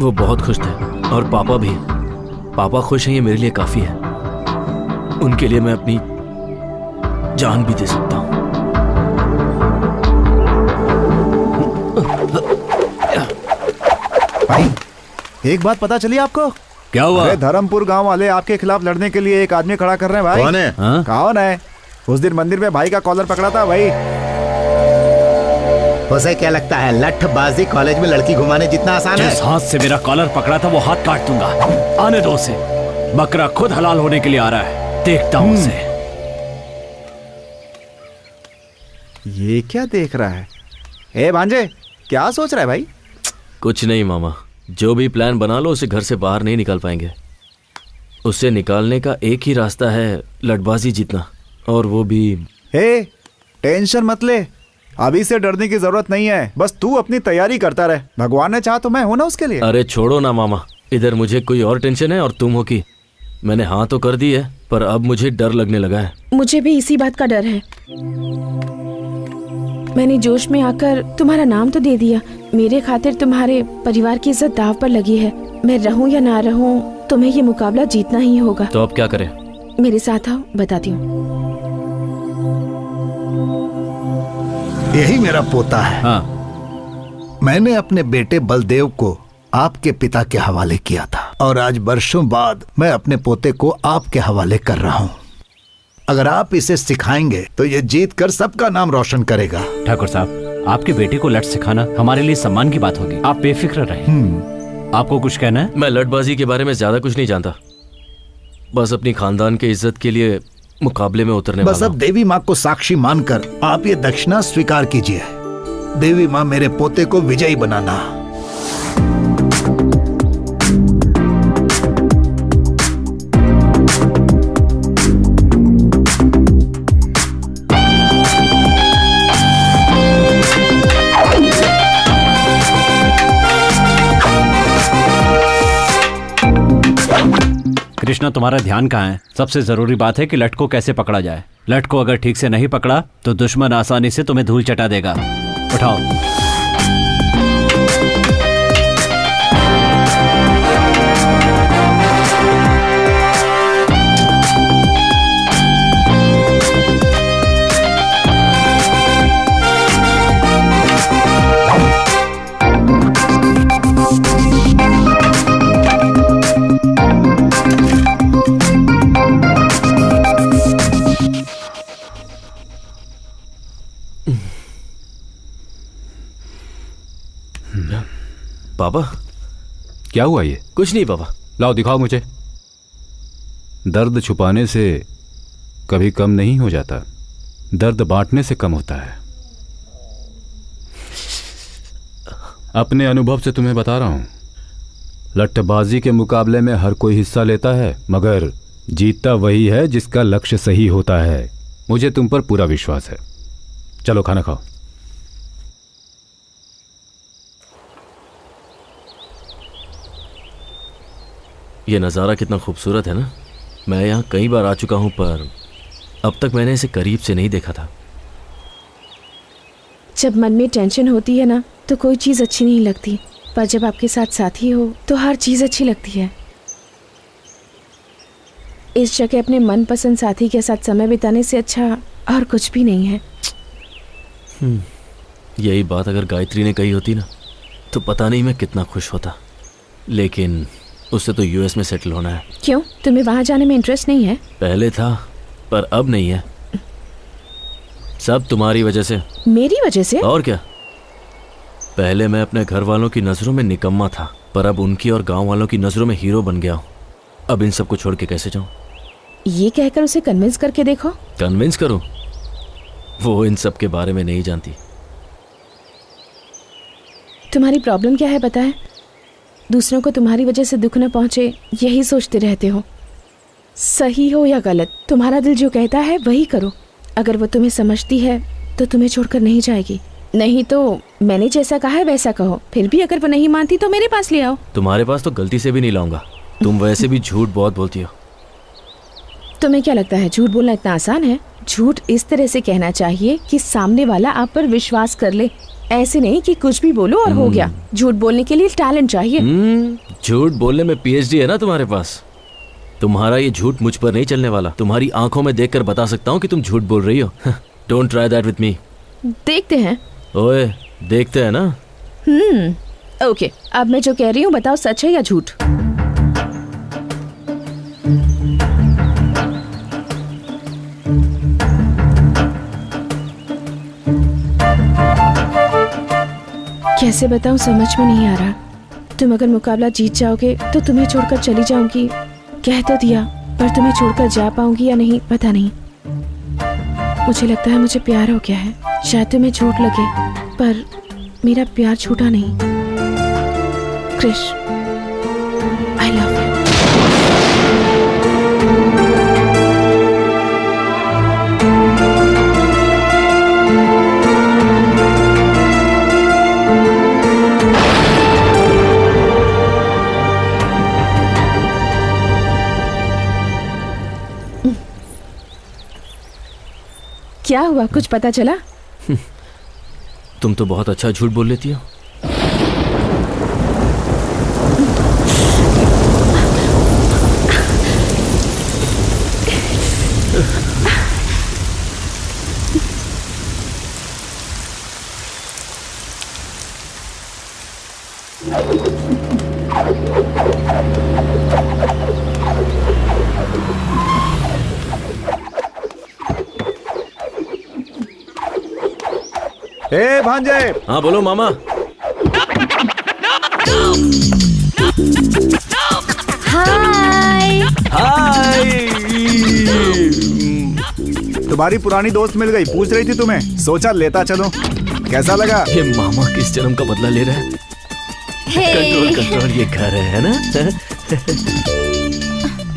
वो बहुत खुश थे और पापा भी। पापा खुश हैं, ये मेरे लिए काफी है। उनके लिए मैं अपनी जान भी दे सकता हूं। भाई एक बात पता चली आपको? क्या हुआ? अरे धर्मपुर गांव वाले आपके खिलाफ लड़ने के लिए एक आदमी खड़ा कर रहे हैं भाई। कौन है? कौन है? उस दिन मंदिर में भाई का कॉलर पकड़ा था भाई। उसे क्या लगता है लठबाजी कॉलेज में लड़की घुमाने जितना आसान है? जिस हाथ से मेरा कॉलर पकड़ा था वो हाथ काट दूंगा। आने दो उसे। बकरा खुद हलाल होने के लिए आ रहा है, देखता हूँ उसे। ये क्या देख रहा है? ए भांजे क्या सोच रहा है भाई? कुछ नहीं मामा, जो भी प्लान बना लो उसे घर से बाहर नहीं निकाल पाएंगे। उसे निकालने का एक ही रास्ता है, लठबाजी जीतना, और वो भी। हे टेंशन मत ले, अभी से डरने की जरूरत नहीं है। बस तू अपनी तैयारी करता रहे, भगवान ने चाहा तो मैं हूं ना उसके लिए। अरे छोड़ो ना मामा, इधर मुझे कोई और टेंशन है और तुम हो कि मैंने हाँ तो कर दी है, पर अब मुझे डर लगने लगा है। मुझे भी इसी बात का डर है। मैंने जोश में आकर तुम्हारा नाम तो दे दिया। मेरे खातिर तुम्हारे परिवार की इज्जत दाव पर लगी है। मैं रहूं या ना रहूं, तुम्हें ये मुकाबला जीतना ही होगा। तो अब क्या करें? मेरे साथ आओ, बताती हूँ। यही मेरा पोता है। हाँ। मैंने अपने बेटे बलदेव को आपके पिता के हवाले किया था और आज वर्षों बाद मैं अपने पोते को आपके हवाले कर रहा हूँ। अगर आप इसे सिखाएंगे तो ये जीत कर सबका नाम रोशन करेगा। ठाकुर साहब, आपके बेटे को लठ सिखाना हमारे लिए सम्मान की बात होगी। आप बेफिक्र रहें। आपको कुछ कहना है? मैं लठबाजी के बारे में ज्यादा कुछ नहीं जानता, बस अपनी खानदान के इज्जत के लिए मुकाबले में उतरने बस अब देवी माँ को साक्षी मानकर आप ये दक्षिणा स्वीकार कीजिए। देवी माँ मेरे पोते को विजयी बनाना। कृष्णा, तुम्हारा ध्यान कहाँ है? सबसे जरूरी बात है कि लठ को कैसे पकड़ा जाए। लठ को अगर ठीक से नहीं पकड़ा तो दुश्मन आसानी से तुम्हें धूल चटा देगा। उठाओ। पापा क्या हुआ? ये कुछ नहीं पापा। लाओ दिखाओ मुझे। दर्द छुपाने से कभी कम नहीं हो जाता, दर्द बांटने से कम होता है। अपने अनुभव से तुम्हें बता रहा हूं, लठबाजी के मुकाबले में हर कोई हिस्सा लेता है, मगर जीतता वही है जिसका लक्ष्य सही होता है। मुझे तुम पर पूरा विश्वास है। चलो खाना खाओ। ये नज़ारा कितना खूबसूरत है ना। मैं यहाँ कई बार आ चुका हूँ, पर अब तक मैंने इसे करीब से नहीं देखा था। जब मन में टेंशन होती है ना तो कोई चीज़ अच्छी नहीं लगती, पर जब आपके साथ साथी हो तो हर चीज़ अच्छी लगती है। इस जगह अपने मनपसंद साथी के साथ समय बिताने से अच्छा और कुछ भी नहीं है। यही बात अगर गायत्री ने कही होती ना तो पता नहीं मैं कितना खुश होता, लेकिन उससे तो यूएस में सेटल होना है। क्यों, तुम्हें वहां जाने में इंटरेस्ट नहीं है? पहले था, पर अब नहीं है। सब तुम्हारी वजह से। मेरी वजह से? और क्या। पहले मैं अपने घर वालों की नजरों में निकम्मा था, पर अब उनकी और गांव वालों की नजरों में हीरो बन गया हूँ। अब इन सबको छोड़ के कैसे जाऊं? ये कहकर उसे कन्विंस करके देखो। कन्विंस करूं? वो इन सब के बारे में नहीं जानती। तुम्हारी प्रॉब्लम क्या है पता है? दूसरों को तुम्हारी वजह से दुख न पहुंचे, यही सोचते रहते हो। सही हो या गलत, तुम्हारा दिल जो कहता है वही करो। अगर वो तुम्हें समझती है तो तुम्हें छोड़कर नहीं जाएगी, नहीं तो मैंने जैसा कहा है वैसा कहो। फिर भी अगर वो नहीं मानती तो मेरे पास ले आओ। तुम्हारे पास तो गलती से भी नहीं लाऊंगा। तुम वैसे भी झूठ बहुत बोलती हो। तुम्हें क्या लगता है झूठ बोलना इतना आसान है? झूठ इस तरह से कहना चाहिए कि सामने वाला आप पर विश्वास कर ले, ऐसे नहीं कि कुछ भी बोलो और हो गया। झूठ बोलने के लिए टैलेंट चाहिए। झूठ बोलने में पीएचडी है ना तुम्हारे पास। तुम्हारा ये झूठ मुझ पर नहीं चलने वाला। तुम्हारी आंखों में देखकर बता सकता हूँ कि तुम झूठ बोल रही हो। Don't try that with me. देखते हैं। ओए, देखते हैं ना। ओके, अब मैं जो कह रही हूँ बताओ, सच है या झूठ? कैसे बताऊं, समझ में नहीं आ रहा। तुम अगर मुकाबला जीत जाओगे तो तुम्हें छोड़कर चली जाऊंगी, कह तो दिया, पर तुम्हें छोड़कर जा पाऊंगी या नहीं पता नहीं। मुझे लगता है मुझे प्यार हो गया है। शायद तुम्हें झूठ लगे, पर मेरा प्यार झूठा नहीं। Krish, I love you. क्या हुआ, कुछ पता चला? तुम तो बहुत अच्छा झूठ बोल लेती हो। ए भांजे। हाँ बोलो मामा। हाय। हाय। तुम्हारी पुरानी दोस्त मिल गई, पूछ रही थी तुम्हें, सोचा लेता चलो। कैसा लगा? ये मामा किस जन्म का बदला ले रहा है? कंट्रोल कंट्रोल, ये घर है ना।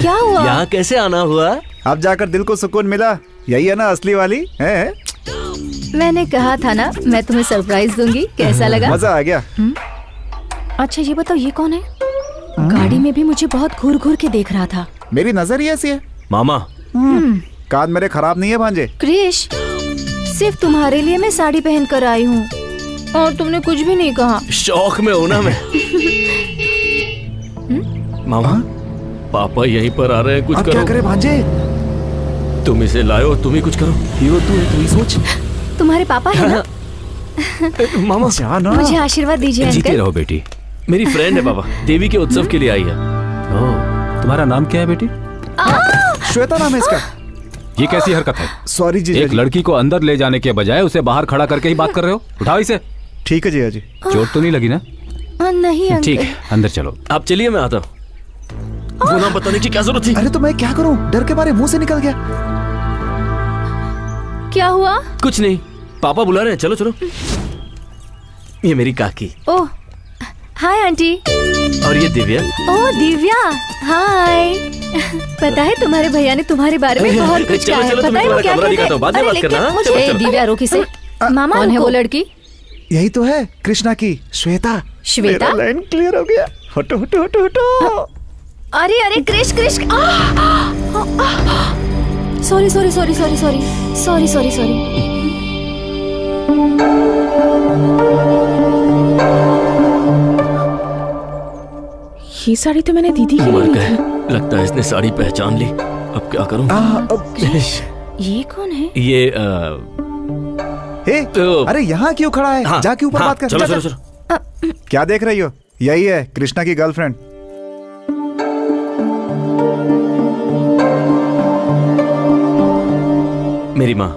क्या हुआ? यहाँ कैसे आना हुआ? अब जाकर दिल को सुकून मिला। यही है ना असली वाली है? मैंने कहा था ना मैं तुम्हें सरप्राइज दूंगी। कैसा लगा? मजा आ गया। अच्छा ये बताओ, ये कौन है? गाड़ी में भी मुझे बहुत घूर घूर के देख रहा था। मेरी नजर ही ऐसी है। मामा, कान मेरे खराब नहीं है भांजे। क्रिश, सिर्फ तुम्हारे लिए मैं साड़ी पहन कर आई हूँ और तुमने कुछ भी नहीं कहा। शौक में हूँ ना मैं। मामा, पापा यहीं पर आ रहे हैं, कुछ अब करो। क्या करे भांजे? तुम इसे लाओ, तुम ही कुछ करो। हीरो तू ही सोच। तुम्हारे पापा है ना? मामा जाना। मुझे आशीर्वाद दीजिए जीते अंकल। रहो बेटी। मेरी फ्रेंड है बाबा, देवी के उत्सव के लिए आई है। तुम्हारा नाम क्या है बेटी? श्वेता नाम है इसका। ये कैसी हरकत है? सॉरी जी। एक लड़की को अंदर ले जाने के बजाय उसे बाहर खड़ा करके ही बात कर रहे हो। उठाओ इसे। ठीक है जीजा जी। चोट तो नहीं लगी ना? नहीं अंकल। ठीक है, अंदर चलो। आप चलिए, मैं आता हूँ। वो नाम बताने की क्या जरूरत थी? अरे तो मैं क्या करूं, डर के मारे मुंह से निकल गया। क्या हुआ? कुछ नहीं, पापा बुला रहे हैं, चलो चलो। ये मेरी काकी। ओह, हाय आंटी। और ये दिव्या। ओह दिव्या, हाय। पता है तुम्हारे भैया ने तुम्हारे बारे में बहुत कुछ कहा है। चलो, पता है वो क्या कहते हैं? बाद में बात करना। मुझे दिव्या रोकी से। मामा कौन है वो लड़की? यही तो है, कृष्णा की श्वेता। श्वेता? मेरा लाइन क्लियर हो गया। हटो हटो हटो हटो। अरे अरे Krish Krish. Sorry sorry sorry sorry sorry sorry sorry sorry. ये साड़ी तो मैंने दीदी की मर ली गए, थी। लगता है इसने साड़ी पहचान ली। अब क्या करूं? ये कौन है? ये अरे यहाँ क्यों खड़ा है? जाके ऊपर बात कर। चलो चलो चलो। क्या देख रही हो? यही है कृष्णा की गर्लफ्रेंड। मेरी माँ।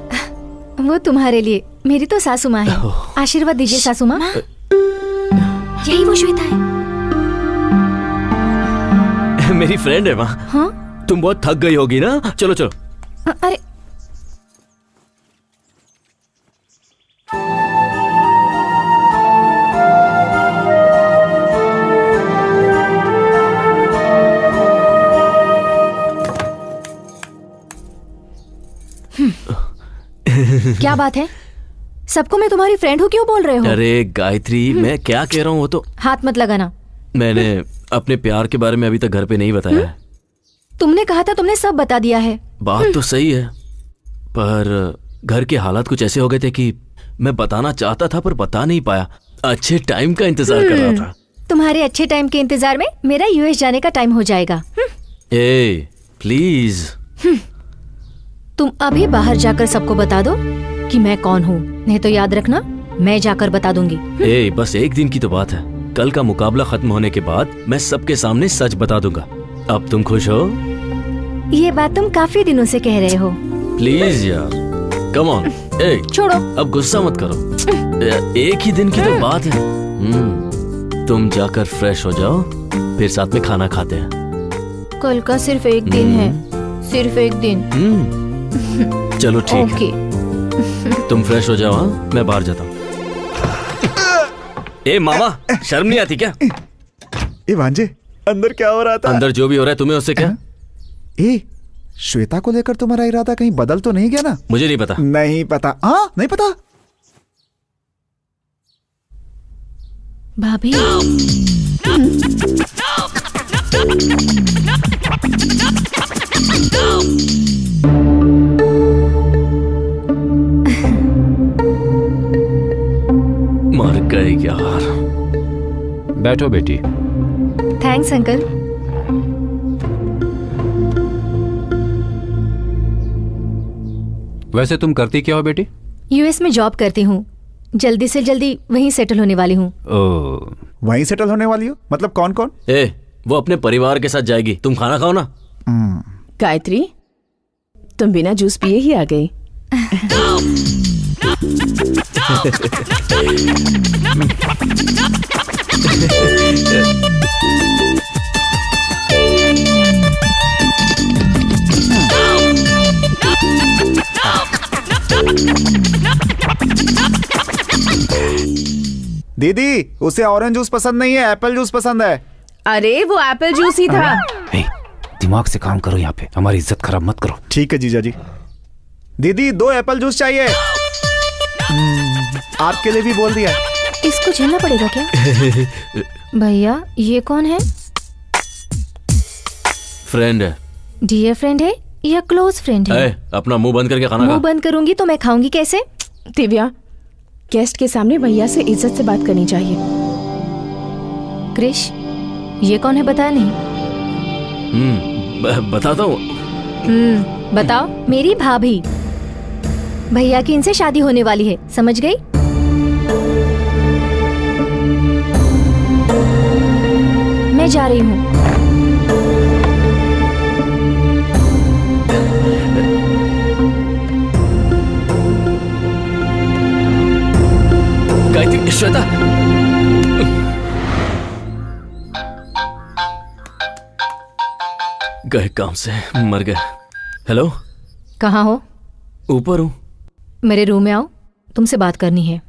वो तुम्हारे लिए। मेरी तो सासू माँ है। आशीर्वाद दीजिए सासू माँ। यही वो श्वेता है। मेरी फ्रेंड है माँ। हाँ? तुम बहुत थक गई होगी ना, चलो चलो। अरे क्या बात है? सबको मैं तुम्हारी फ्रेंड हूँ क्यों बोल रहे हो? अरे गायत्री, मैं क्या कह रहा हूँ वो तो। हाथ मत लगाना। मैंने अपने प्यार के बारे में अभी तक घर पे नहीं बताया है। तुमने कहा था तुमने सब बता दिया है। बात तो सही है, पर घर के हालात कुछ ऐसे हो गए थे कि मैं बताना चाहता था पर बता नहीं पाया। अच्छे टाइम का इंतजार कर रहा था। तुम्हारे अच्छे टाइम के इंतजार में मेरा यूएस जाने का टाइम हो जाएगा। ए प्लीज। तुम अभी बाहर जाकर सबको बता दो कि मैं कौन हूँ, नहीं तो याद रखना मैं जाकर बता दूंगी। ए बस एक दिन की तो बात है। कल का मुकाबला खत्म होने के बाद मैं सबके सामने सच बता दूंगा। अब तुम खुश हो? ये बात तुम काफी दिनों से कह रहे हो। प्लीज यार, कम ऑन। ए छोड़ो, अब गुस्सा मत करो। एक ही दिन की तो बात है। तुम जाकर फ्रेश हो जाओ, फिर साथ में खाना खाते हैं। कल का सिर्फ एक दिन है, सिर्फ एक दिन। चलो ठीक है, तुम फ्रेश हो जाओ। हाँ, मैं बाहर जाता हूँ। ए मामा, शर्म नहीं आती क्या? ए भांजे, अंदर क्या हो रहा था? अंदर जो भी हो रहा है तुम्हें उससे क्या? ए श्वेता को लेकर तुम्हारा इरादा कहीं बदल तो नहीं गया ना? मुझे नहीं पता। नहीं पता? हाँ नहीं पता। भाभी, मर गए यार। बैठो बेटी। Thanks uncle. वैसे तुम करती क्या हो बेटी? यूएस में जॉब करती हूँ, जल्दी से जल्दी वहीं सेटल होने वाली हूँ। वहीं सेटल होने वाली हो? मतलब कौन कौन? ए वो अपने परिवार के साथ जाएगी, तुम खाना खाओ ना। गायत्री, तुम बिना जूस पिए ही आ गई। दीदी, उसे ऑरेंज जूस पसंद नहीं है, एप्पल जूस पसंद है। अरे वो एप्पल जूस ही था। दिमाग से काम करो, यहाँ पे हमारी इज्जत खराब मत करो। ठीक है जीजा जी। दीदी 2 एप्पल जूस चाहिए। आपके लिए भी बोल दिया। इसको झेलना पड़ेगा क्या? भैया ये कौन है? फ्रेंड है। डियर फ्रेंड है या क्लोज फ्रेंड है? अपना मुंह बंद करके खाना खा। मुंह बंद करूंगी तो मैं खाऊंगी कैसे? दिव्या, गेस्ट के सामने भैया से इज्जत से बात करनी चाहिए। क्रिश, ये कौन है बताया नहीं? बताता हूँ। बताओ। मेरी भाभी। भैया की इनसे शादी होने वाली है, समझ गई? मैं जा रही हूँ। गायत्री, श्वेता, गए काम से, मर गए। हेलो, कहाँ हो? ऊपर हूँ। मेरे रूम में आओ, तुमसे बात करनी है।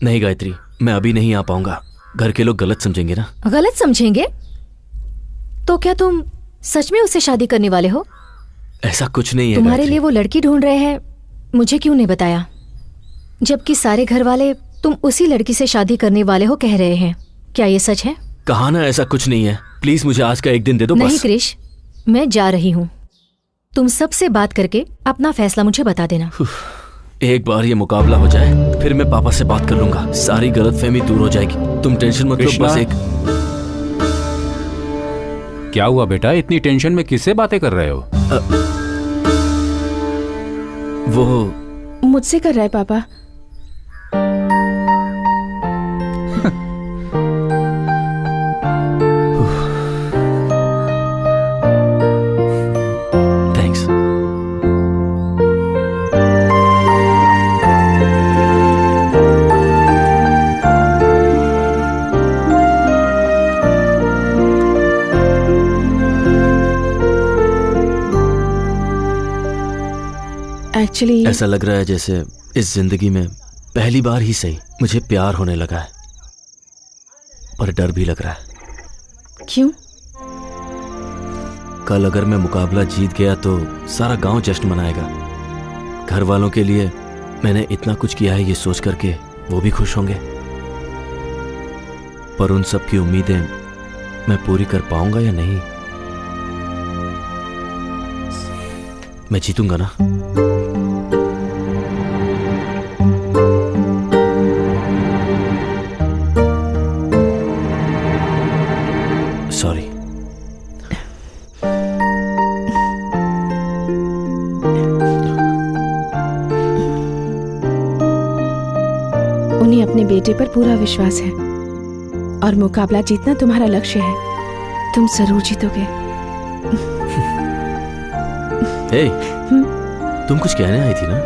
नहीं गायत्री, मैं अभी नहीं आ पाऊंगा। घर के लोग गलत समझेंगे ना। गलत समझेंगे? तो क्या तुम सच में उससे शादी करने वाले हो? ऐसा कुछ नहीं है। तुम्हारे लिए वो लड़की ढूंढ रहे हैं, मुझे क्यों नहीं बताया? जबकि सारे घर वाले तुम उसी लड़की से शादी करने वाले हो कह रहे हैं। क्या ये सच है? कहा ना ऐसा कुछ नहीं है। प्लीज मुझे आज का एक दिन दे दो। नहीं बस। क्रिश, मैं जा रही हूँ। तुम सबसे बात करके अपना फैसला मुझे बता देना। एक बार ये मुकाबला हो जाए, फिर मैं पापा से बात कर लूंगा। सारी गलतफहमी दूर हो जाएगी। तुम टेंशन मत लो। बस एक। क्या हुआ बेटा, इतनी टेंशन में किससे बातें कर रहे हो? वो मुझसे कर रहा है पापा। थैंक्स। एक्चुअली ऐसा लग रहा है जैसे इस जिंदगी में पहली बार ही सही मुझे प्यार होने लगा है, पर डर भी लग रहा है। क्यों? कल अगर मैं मुकाबला जीत गया तो सारा गांव जश्न मनाएगा, घर वालों के लिए मैंने इतना कुछ किया है ये सोच करके वो भी खुश होंगे, पर उन सब की उम्मीदें मैं पूरी कर पाऊंगा या नहीं? मैं जीतूंगा ना? सॉरी। उन्हें अपने बेटे पर पूरा विश्वास है और मुकाबला जीतना तुम्हारा लक्ष्य है। तुम जरूर जीतोगे। हे, तुम कुछ कहने आई थी ना?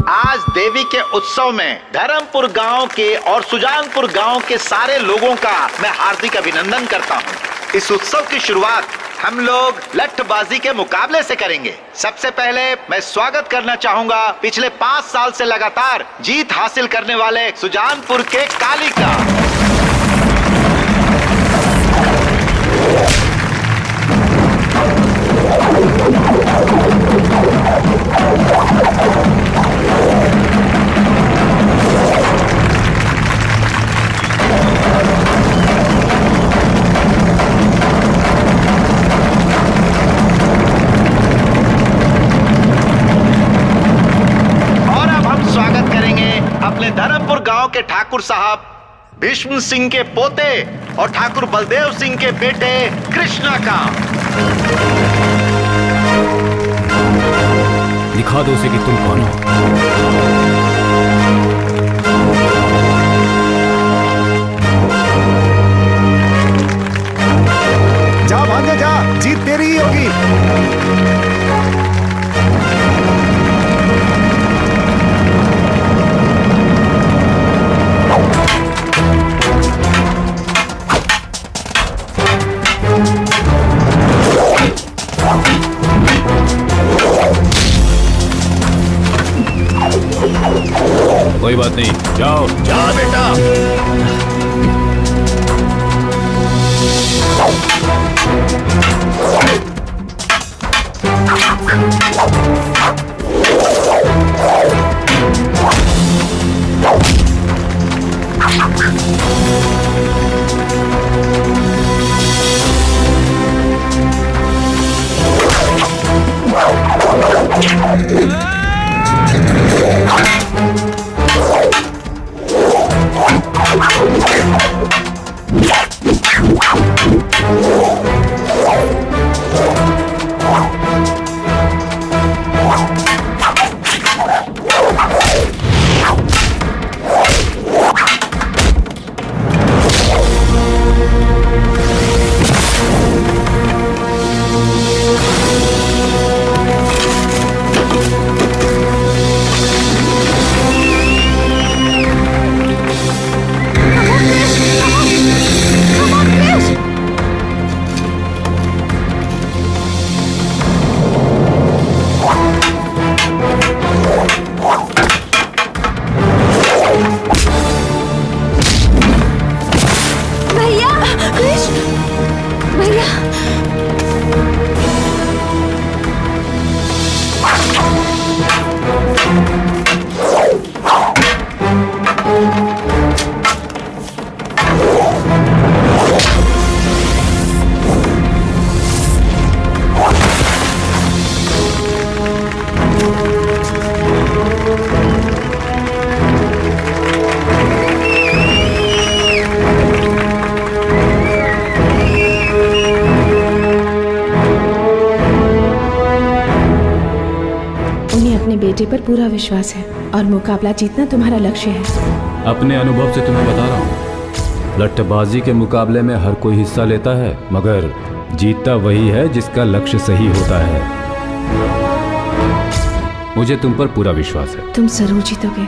आज देवी के उत्सव में धर्मपुर गांव के और सुजानपुर गांव के सारे लोगों का मैं हार्दिक अभिनंदन करता हूं। इस उत्सव की शुरुआत हम लोग लठबाजी के मुकाबले से करेंगे। सबसे पहले मैं स्वागत करना चाहूंगा पिछले 5 साल से लगातार जीत हासिल करने वाले सुजानपुर के काली का। अपने धर्मपुर गांव के ठाकुर साहब भीष्म सिंह के पोते और ठाकुर बलदेव सिंह के बेटे कृष्णा का। दिखा दो उसे कि तुम कौन हो। जा भांजे जा, जीत तेरी ही होगी। कोई बात नहीं, जाओ जा बेटा। बेटे पर पूरा विश्वास है और मुकाबला जीतना तुम्हारा लक्ष्य है। अपने अनुभव से तुम्हें बता रहा हूँ, लट्ठबाजी के मुकाबले में हर कोई हिस्सा लेता है, मगर जीतता वही है जिसका लक्ष्य सही होता है। मुझे तुम पर पूरा विश्वास है। तुम जरूर जीतोगे।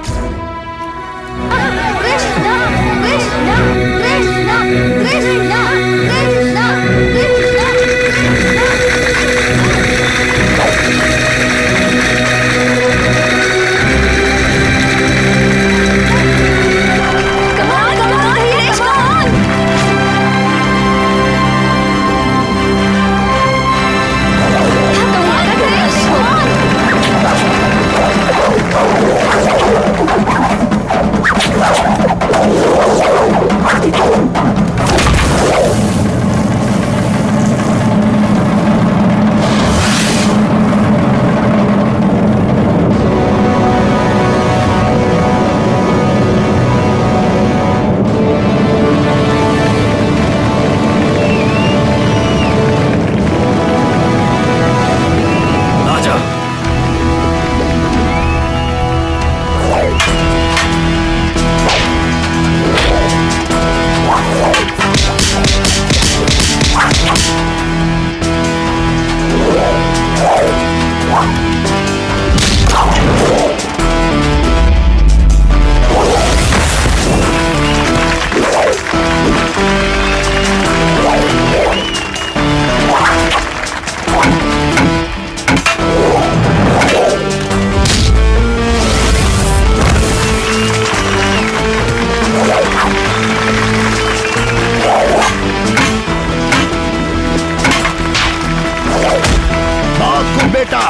बेटा।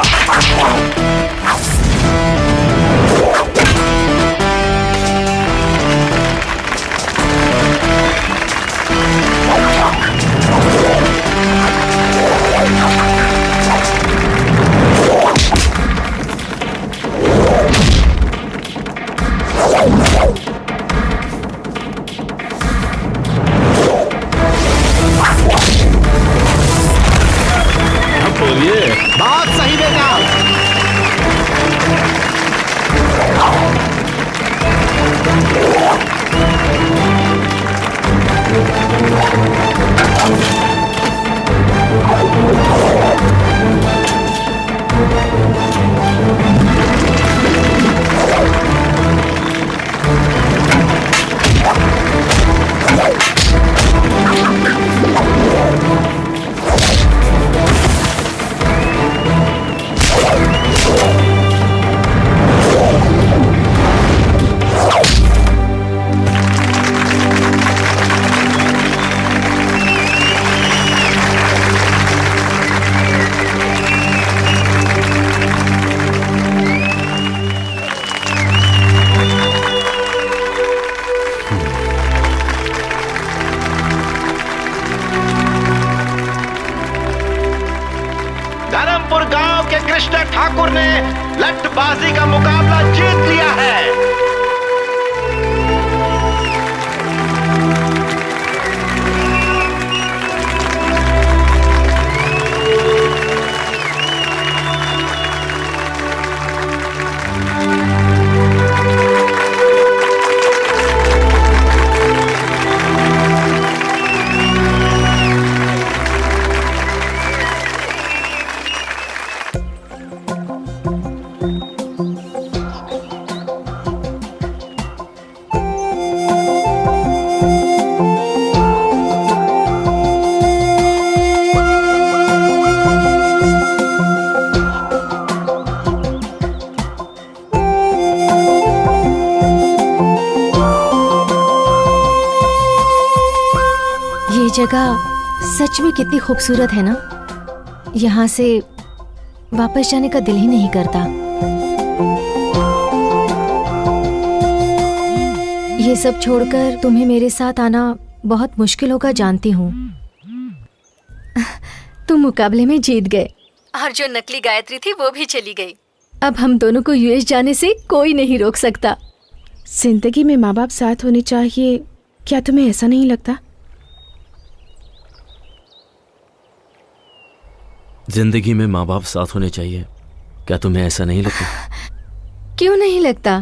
बात सही बेटा। धर्मपुर गांव के कृष्ण ठाकुर ने लट्टबाजी का मुकाबला जीत लिया है। जगह सच में कितनी खूबसूरत है ना। यहाँ से वापस जाने का दिल ही नहीं करता। ये सब छोड़कर तुम्हें मेरे साथ आना बहुत मुश्किल होगा, जानती हूँ। तुम मुकाबले में जीत गए और जो नकली गायत्री थी वो भी चली गई। अब हम दोनों को यूएस जाने से कोई नहीं रोक सकता। जिंदगी में माँ बाप साथ होने चाहिए, क्या तुम्हें ऐसा नहीं लगता? जिंदगी में माँ बाप साथ होने चाहिए, क्या तुम्हें ऐसा नहीं लगता? क्यों नहीं लगता?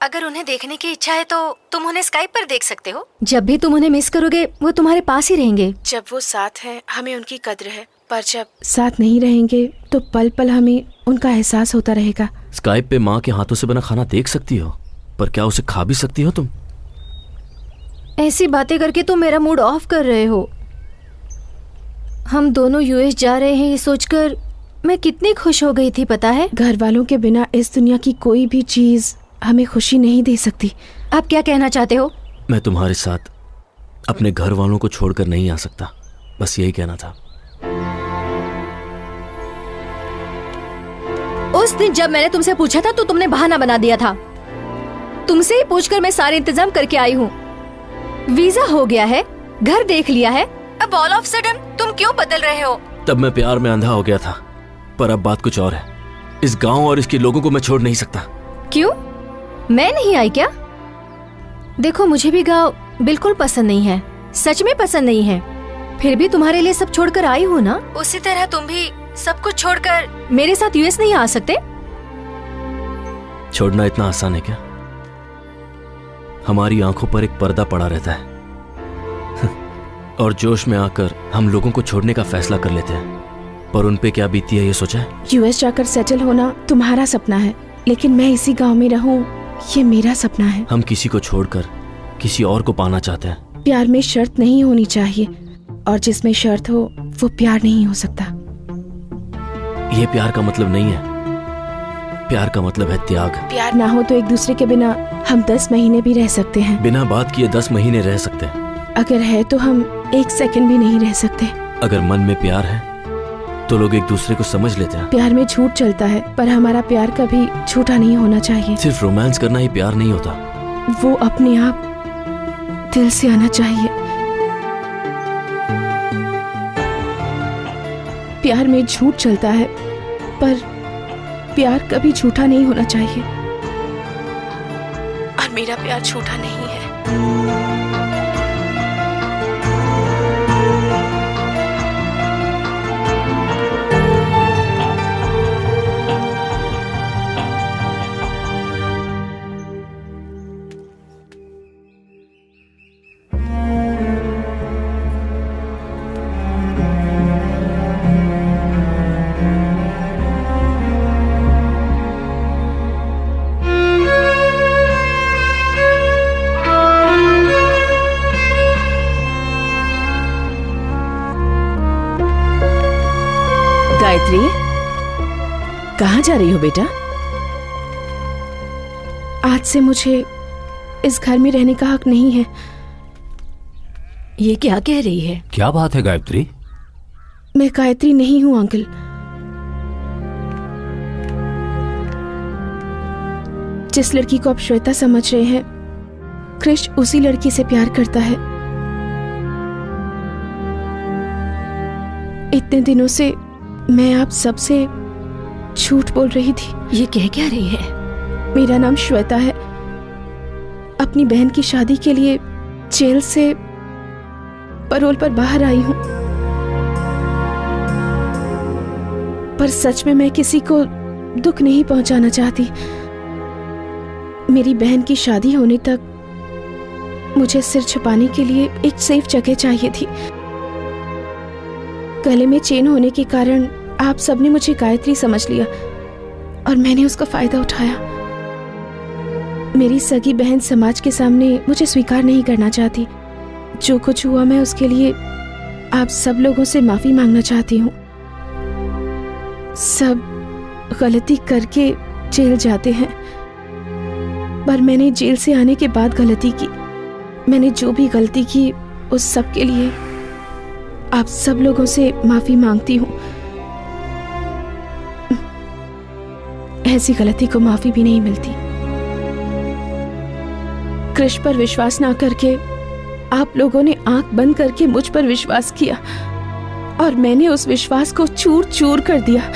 अगर उन्हें देखने की इच्छा है तो तुम उन्हें स्काइप पर देख सकते हो। जब भी तुम उन्हें मिस करोगे वो तुम्हारे पास ही रहेंगे। जब वो साथ हैं हमें उनकी कद्र है, पर जब साथ नहीं रहेंगे तो पल पल हमें उनका एहसास होता रहेगा। स्काइप पे माँ के हाथों से बना खाना देख सकती हो, पर क्या उसे खा भी सकती हो तुम? ऐसी बातें करके तुम मेरा मूड ऑफ कर रहे हो। हम दोनों यूएस जा रहे हैं ये सोचकर मैं कितनी खुश हो गई थी, पता है? घर वालों के बिना इस दुनिया की कोई भी चीज हमें खुशी नहीं दे सकती। आप क्या कहना चाहते हो? मैं तुम्हारे साथ अपने घर वालों को छोड़कर नहीं आ सकता, बस यही कहना था। उस दिन जब मैंने तुमसे पूछा था तो तुमने बहाना बना दिया था। तुमसे ही पूछकर मैं सारे इंतजाम करके आई हूँ। वीजा हो गया है, घर देख लिया है, अब ऑल ऑफ सडन तुम क्यों बदल रहे हो? तब मैं प्यार में अंधा हो गया था, पर अब बात कुछ और है। इस गांव और इसके लोगों को मैं छोड़ नहीं सकता। क्यों? मैं नहीं आई क्या? देखो मुझे भी गांव बिल्कुल पसंद नहीं है, सच में पसंद नहीं है। फिर भी तुम्हारे लिए सब छोड़कर आई हूँ ना। उसी तरह तुम भी सब कुछ छोड़कर मेरे साथ यूएस नहीं आ सकते? छोड़ना इतना आसान है क्या? हमारी आंखों पर एक पर्दा पड़ा रहता है और जोश में आकर हम लोगों को छोड़ने का फैसला कर लेते हैं, पर उन पे क्या बीती है ये सोचा है? यूएस जाकर सेटल होना तुम्हारा सपना है, लेकिन मैं इसी गांव में रहूं ये मेरा सपना है। हम किसी को छोड़कर किसी और को पाना चाहते हैं। प्यार में शर्त नहीं होनी चाहिए, और जिसमें शर्त हो वो प्यार नहीं हो सकता। ये प्यार का मतलब नहीं है, प्यार का मतलब है त्याग। प्यार ना हो तो एक दूसरे के बिना हम 10 महीने भी रह सकते हैं। बिना बात किए 10 महीने रह सकते हैं। अगर है तो हम 1 सेकंड भी नहीं रह सकते। अगर मन में प्यार है तो लोग एक दूसरे को समझ लेते हैं। प्यार में झूठ चलता है, पर हमारा प्यार कभी झूठा नहीं होना चाहिए। सिर्फ रोमांस करना ही प्यार नहीं होता, वो अपने आप दिल से आना चाहिए। प्यार में झूठ चलता है, पर प्यार कभी झूठा नहीं होना चाहिए। और मेरा प्यार झूठा नहीं है। गायत्री, कहाँ जा रही हो बेटा? आज से मुझे इस घर में रहने का हक नहीं है। ये क्या कह रही है? क्या बात है गायत्री? मैं गायत्री नहीं हूँ अंकल। जिस लड़की को आप श्वेता समझ रहे हैं, कृष उसी लड़की से प्यार करता है। इतने दिनों से मैं आप सबसे झूठ बोल रही थी। ये कह क्या रही है? मेरा नाम श्वेता है। अपनी बहन की शादी के लिए जेल से पैरोल पर बाहर आई हूं, पर सच में मैं किसी को दुख नहीं पहुंचाना चाहती। मेरी बहन की शादी होने तक मुझे सिर छुपाने के लिए एक सेफ जगह चाहिए थी। गले में चेन होने के कारण आप सबने मुझे गायत्री समझ लिया और मैंने उसका फायदा उठाया। मेरी सगी बहन समाज के सामने मुझे स्वीकार नहीं करना चाहती। जो कुछ हुआ मैं उसके लिए आप सब लोगों से माफी मांगना चाहती हूँ। सब गलती करके जेल जाते हैं, पर मैंने जेल से आने के बाद गलती की। मैंने जो भी गलती की उस सब के लिए आप सब लोगों से माफी मांगती हूँ। ऐसी गलती को माफी भी नहीं मिलती। कृष पर विश्वास ना करके आप लोगों ने आंख बंद करके मुझ पर विश्वास किया और मैंने उस विश्वास को चूर चूर कर दिया।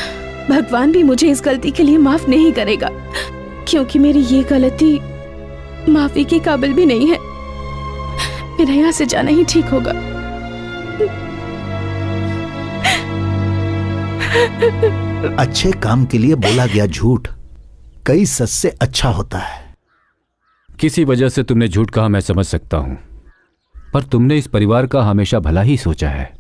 भगवान भी मुझे इस गलती के लिए माफ नहीं करेगा, क्योंकि मेरी ये गलती माफी के काबिल भी नहीं है। मेरा यहाँ से जाना ही ठीक होगा। अच्छे काम के लिए बोला गया झूठ कई सच से अच्छा होता है। किसी वजह से तुमने झूठ कहा, मैं समझ सकता हूं, पर तुमने इस परिवार का हमेशा भला ही सोचा है।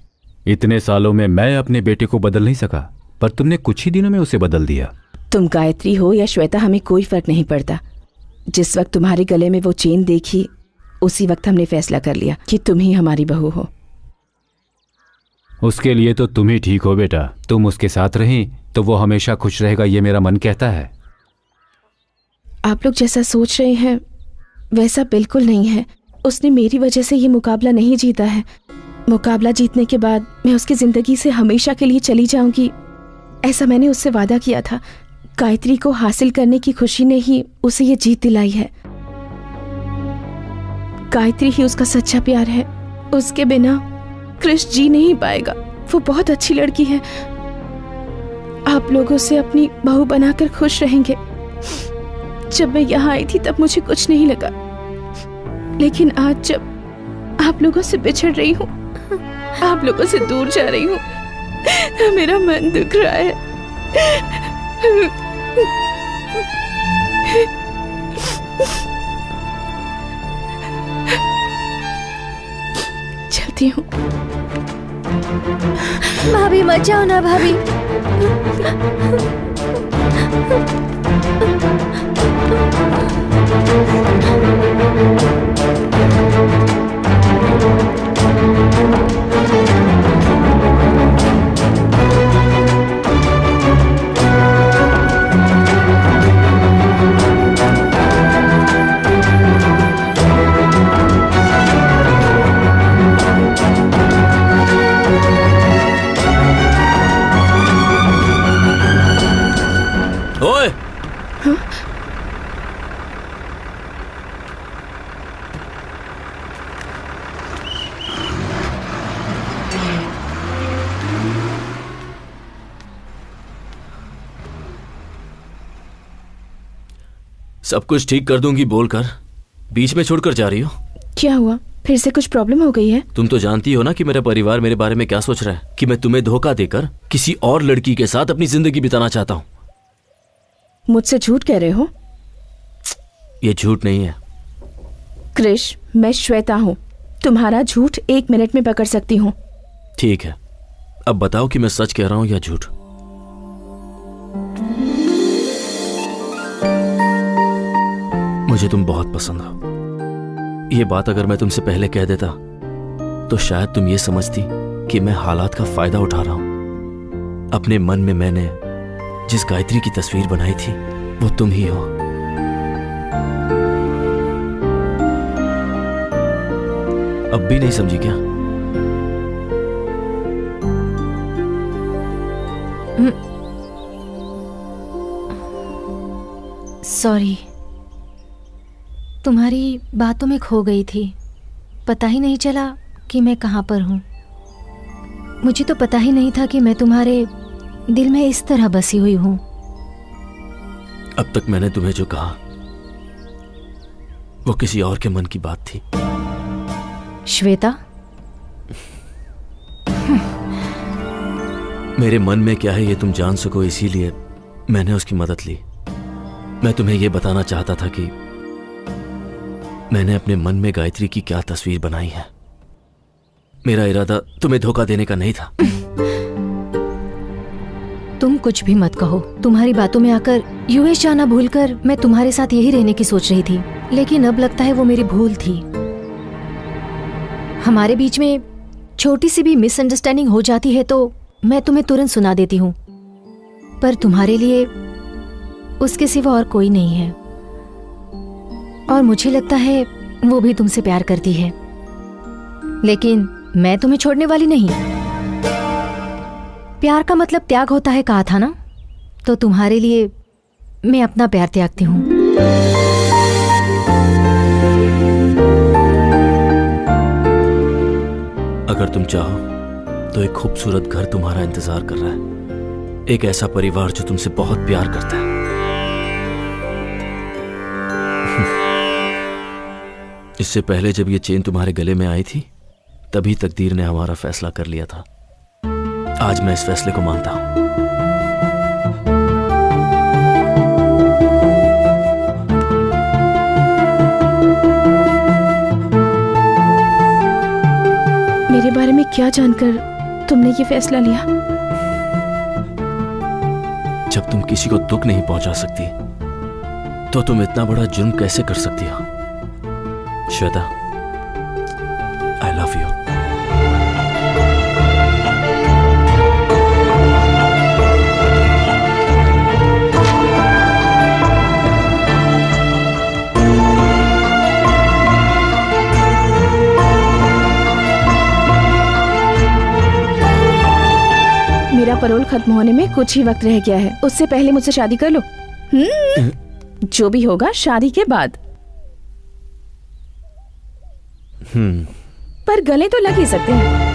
इतने सालों में मैं अपने बेटे को बदल नहीं सका, पर तुमने कुछ ही दिनों में उसे बदल दिया। तुम गायत्री हो या श्वेता, हमें कोई फर्क नहीं पड़ता। जिस वक्त तुम्हारे गले में वो चेन देखी, उसी वक्त हमने फैसला कर लिया कि तुम ही हमारी बहू हो। उसके लिए तो तुम ही ठीक हो बेटा। तुम उसके साथ रही तो वो हमेशा खुश रहेगा, ये मेरा मन कहता है। आप लोग जैसा सोच रहे हैं वैसा बिल्कुल नहीं है। उसने मेरी वजह से ये मुकाबला नहीं जीता है। मुकाबला जीतने के बाद मैं उसकी जिंदगी से हमेशा के लिए चली जाऊंगी, ऐसा मैंने उससे वादा किया था। गायत्री को हासिल करने की खुशी ने ही उसे ये जीत दिलाई है। गायत्री ही उसका सच्चा प्यार है। उसके बिना कृष जी नहीं पाएगा। वो बहुत अच्छी लड़की है। आप लोगों से अपनी बहू बनाकर खुश रहेंगे। जब मैं यहाँ आई थी तब मुझे कुछ नहीं लगा, लेकिन आज जब आप लोगों से बिछड़ रही हूँ, आप लोगों से दूर जा रही हूँ, मेरा मन दुख रहा है। चलती हूँ। भाभी मत जाओ ना भाभी। सब कुछ ठीक कर दूंगी बोलकर बीच में छोड़कर जा रही हो। क्या हुआ, फिर से कुछ प्रॉब्लम हो गई है? तुम तो जानती हो ना कि मेरा परिवार मेरे बारे में क्या सोच रहा है, कि मैं तुम्हें धोखा देकर किसी और लड़की के साथ अपनी जिंदगी बिताना चाहता हूँ। मुझसे झूठ कह रहे हो? ये झूठ नहीं है क्रिश, मैं श्वेता हूँ। तुम्हारा झूठ 1 मिनट में पकड़ सकती हूँ। ठीक है, अब बताओ कि मैं सच कह रहा हूँ या झूठ। मुझे तुम बहुत पसंद हो। ये बात अगर मैं तुमसे पहले कह देता तो शायद तुम ये समझती कि मैं हालात का फायदा उठा रहा हूं। अपने मन में मैंने जिस गायत्री की तस्वीर बनाई थी वो तुम ही हो। अब भी नहीं समझी क्या? सॉरी, तुम्हारी बातों में खो गई थी। पता ही नहीं चला कि मैं कहाँ पर हूँ। मुझे तो पता ही नहीं था कि मैं तुम्हारे दिल में इस तरह बसी हुई हूँ। अब तक मैंने तुम्हें जो कहा वो किसी और के मन की बात थी। श्वेता, मेरे मन में क्या है ये तुम जान सको, इसीलिए मैंने उसकी मदद ली। मैं तुम्हें यह बताना चाहता था कि मैंने अपने मन में गायत्री की क्या तस्वीर बनाई है। मेरा इरादा तुम्हें धोखा देने का नहीं था। तुम कुछ भी मत कहो। तुम्हारी बातों में आकर यूएस जाना भूलकर मैं तुम्हारे साथ यही रहने की सोच रही थी, लेकिन अब लगता है वो मेरी भूल थी। हमारे बीच में छोटी सी भी मिसअंडरस्टैंडिंग हो जाती है तो मैं तुम्हें तुरंत सुना देती हूँ, पर तुम्हारे लिए उसके सिवा और कोई नहीं है। और मुझे लगता है वो भी तुमसे प्यार करती है, लेकिन मैं तुम्हें छोड़ने वाली नहीं। प्यार का मतलब त्याग होता है कहा था ना, तो तुम्हारे लिए मैं अपना प्यार त्यागती हूँ। अगर तुम चाहो तो एक खूबसूरत घर तुम्हारा इंतजार कर रहा है, एक ऐसा परिवार जो तुमसे बहुत प्यार करता है। इससे पहले जब ये चेन तुम्हारे गले में आई थी तभी तकदीर ने हमारा फैसला कर लिया था। आज मैं इस फैसले को मानता हूं। मेरे बारे में क्या जानकर तुमने ये फैसला लिया? जब तुम किसी को दुख नहीं पहुंचा सकती तो तुम इतना बड़ा जुर्म कैसे कर सकती हो? श्वेता, आई लव यू। मेरा पैरोल खत्म होने में कुछ ही वक्त रह गया है, उससे पहले मुझसे शादी कर लो। जो भी होगा शादी के बाद। पर गले तो लग ही सकते हैं।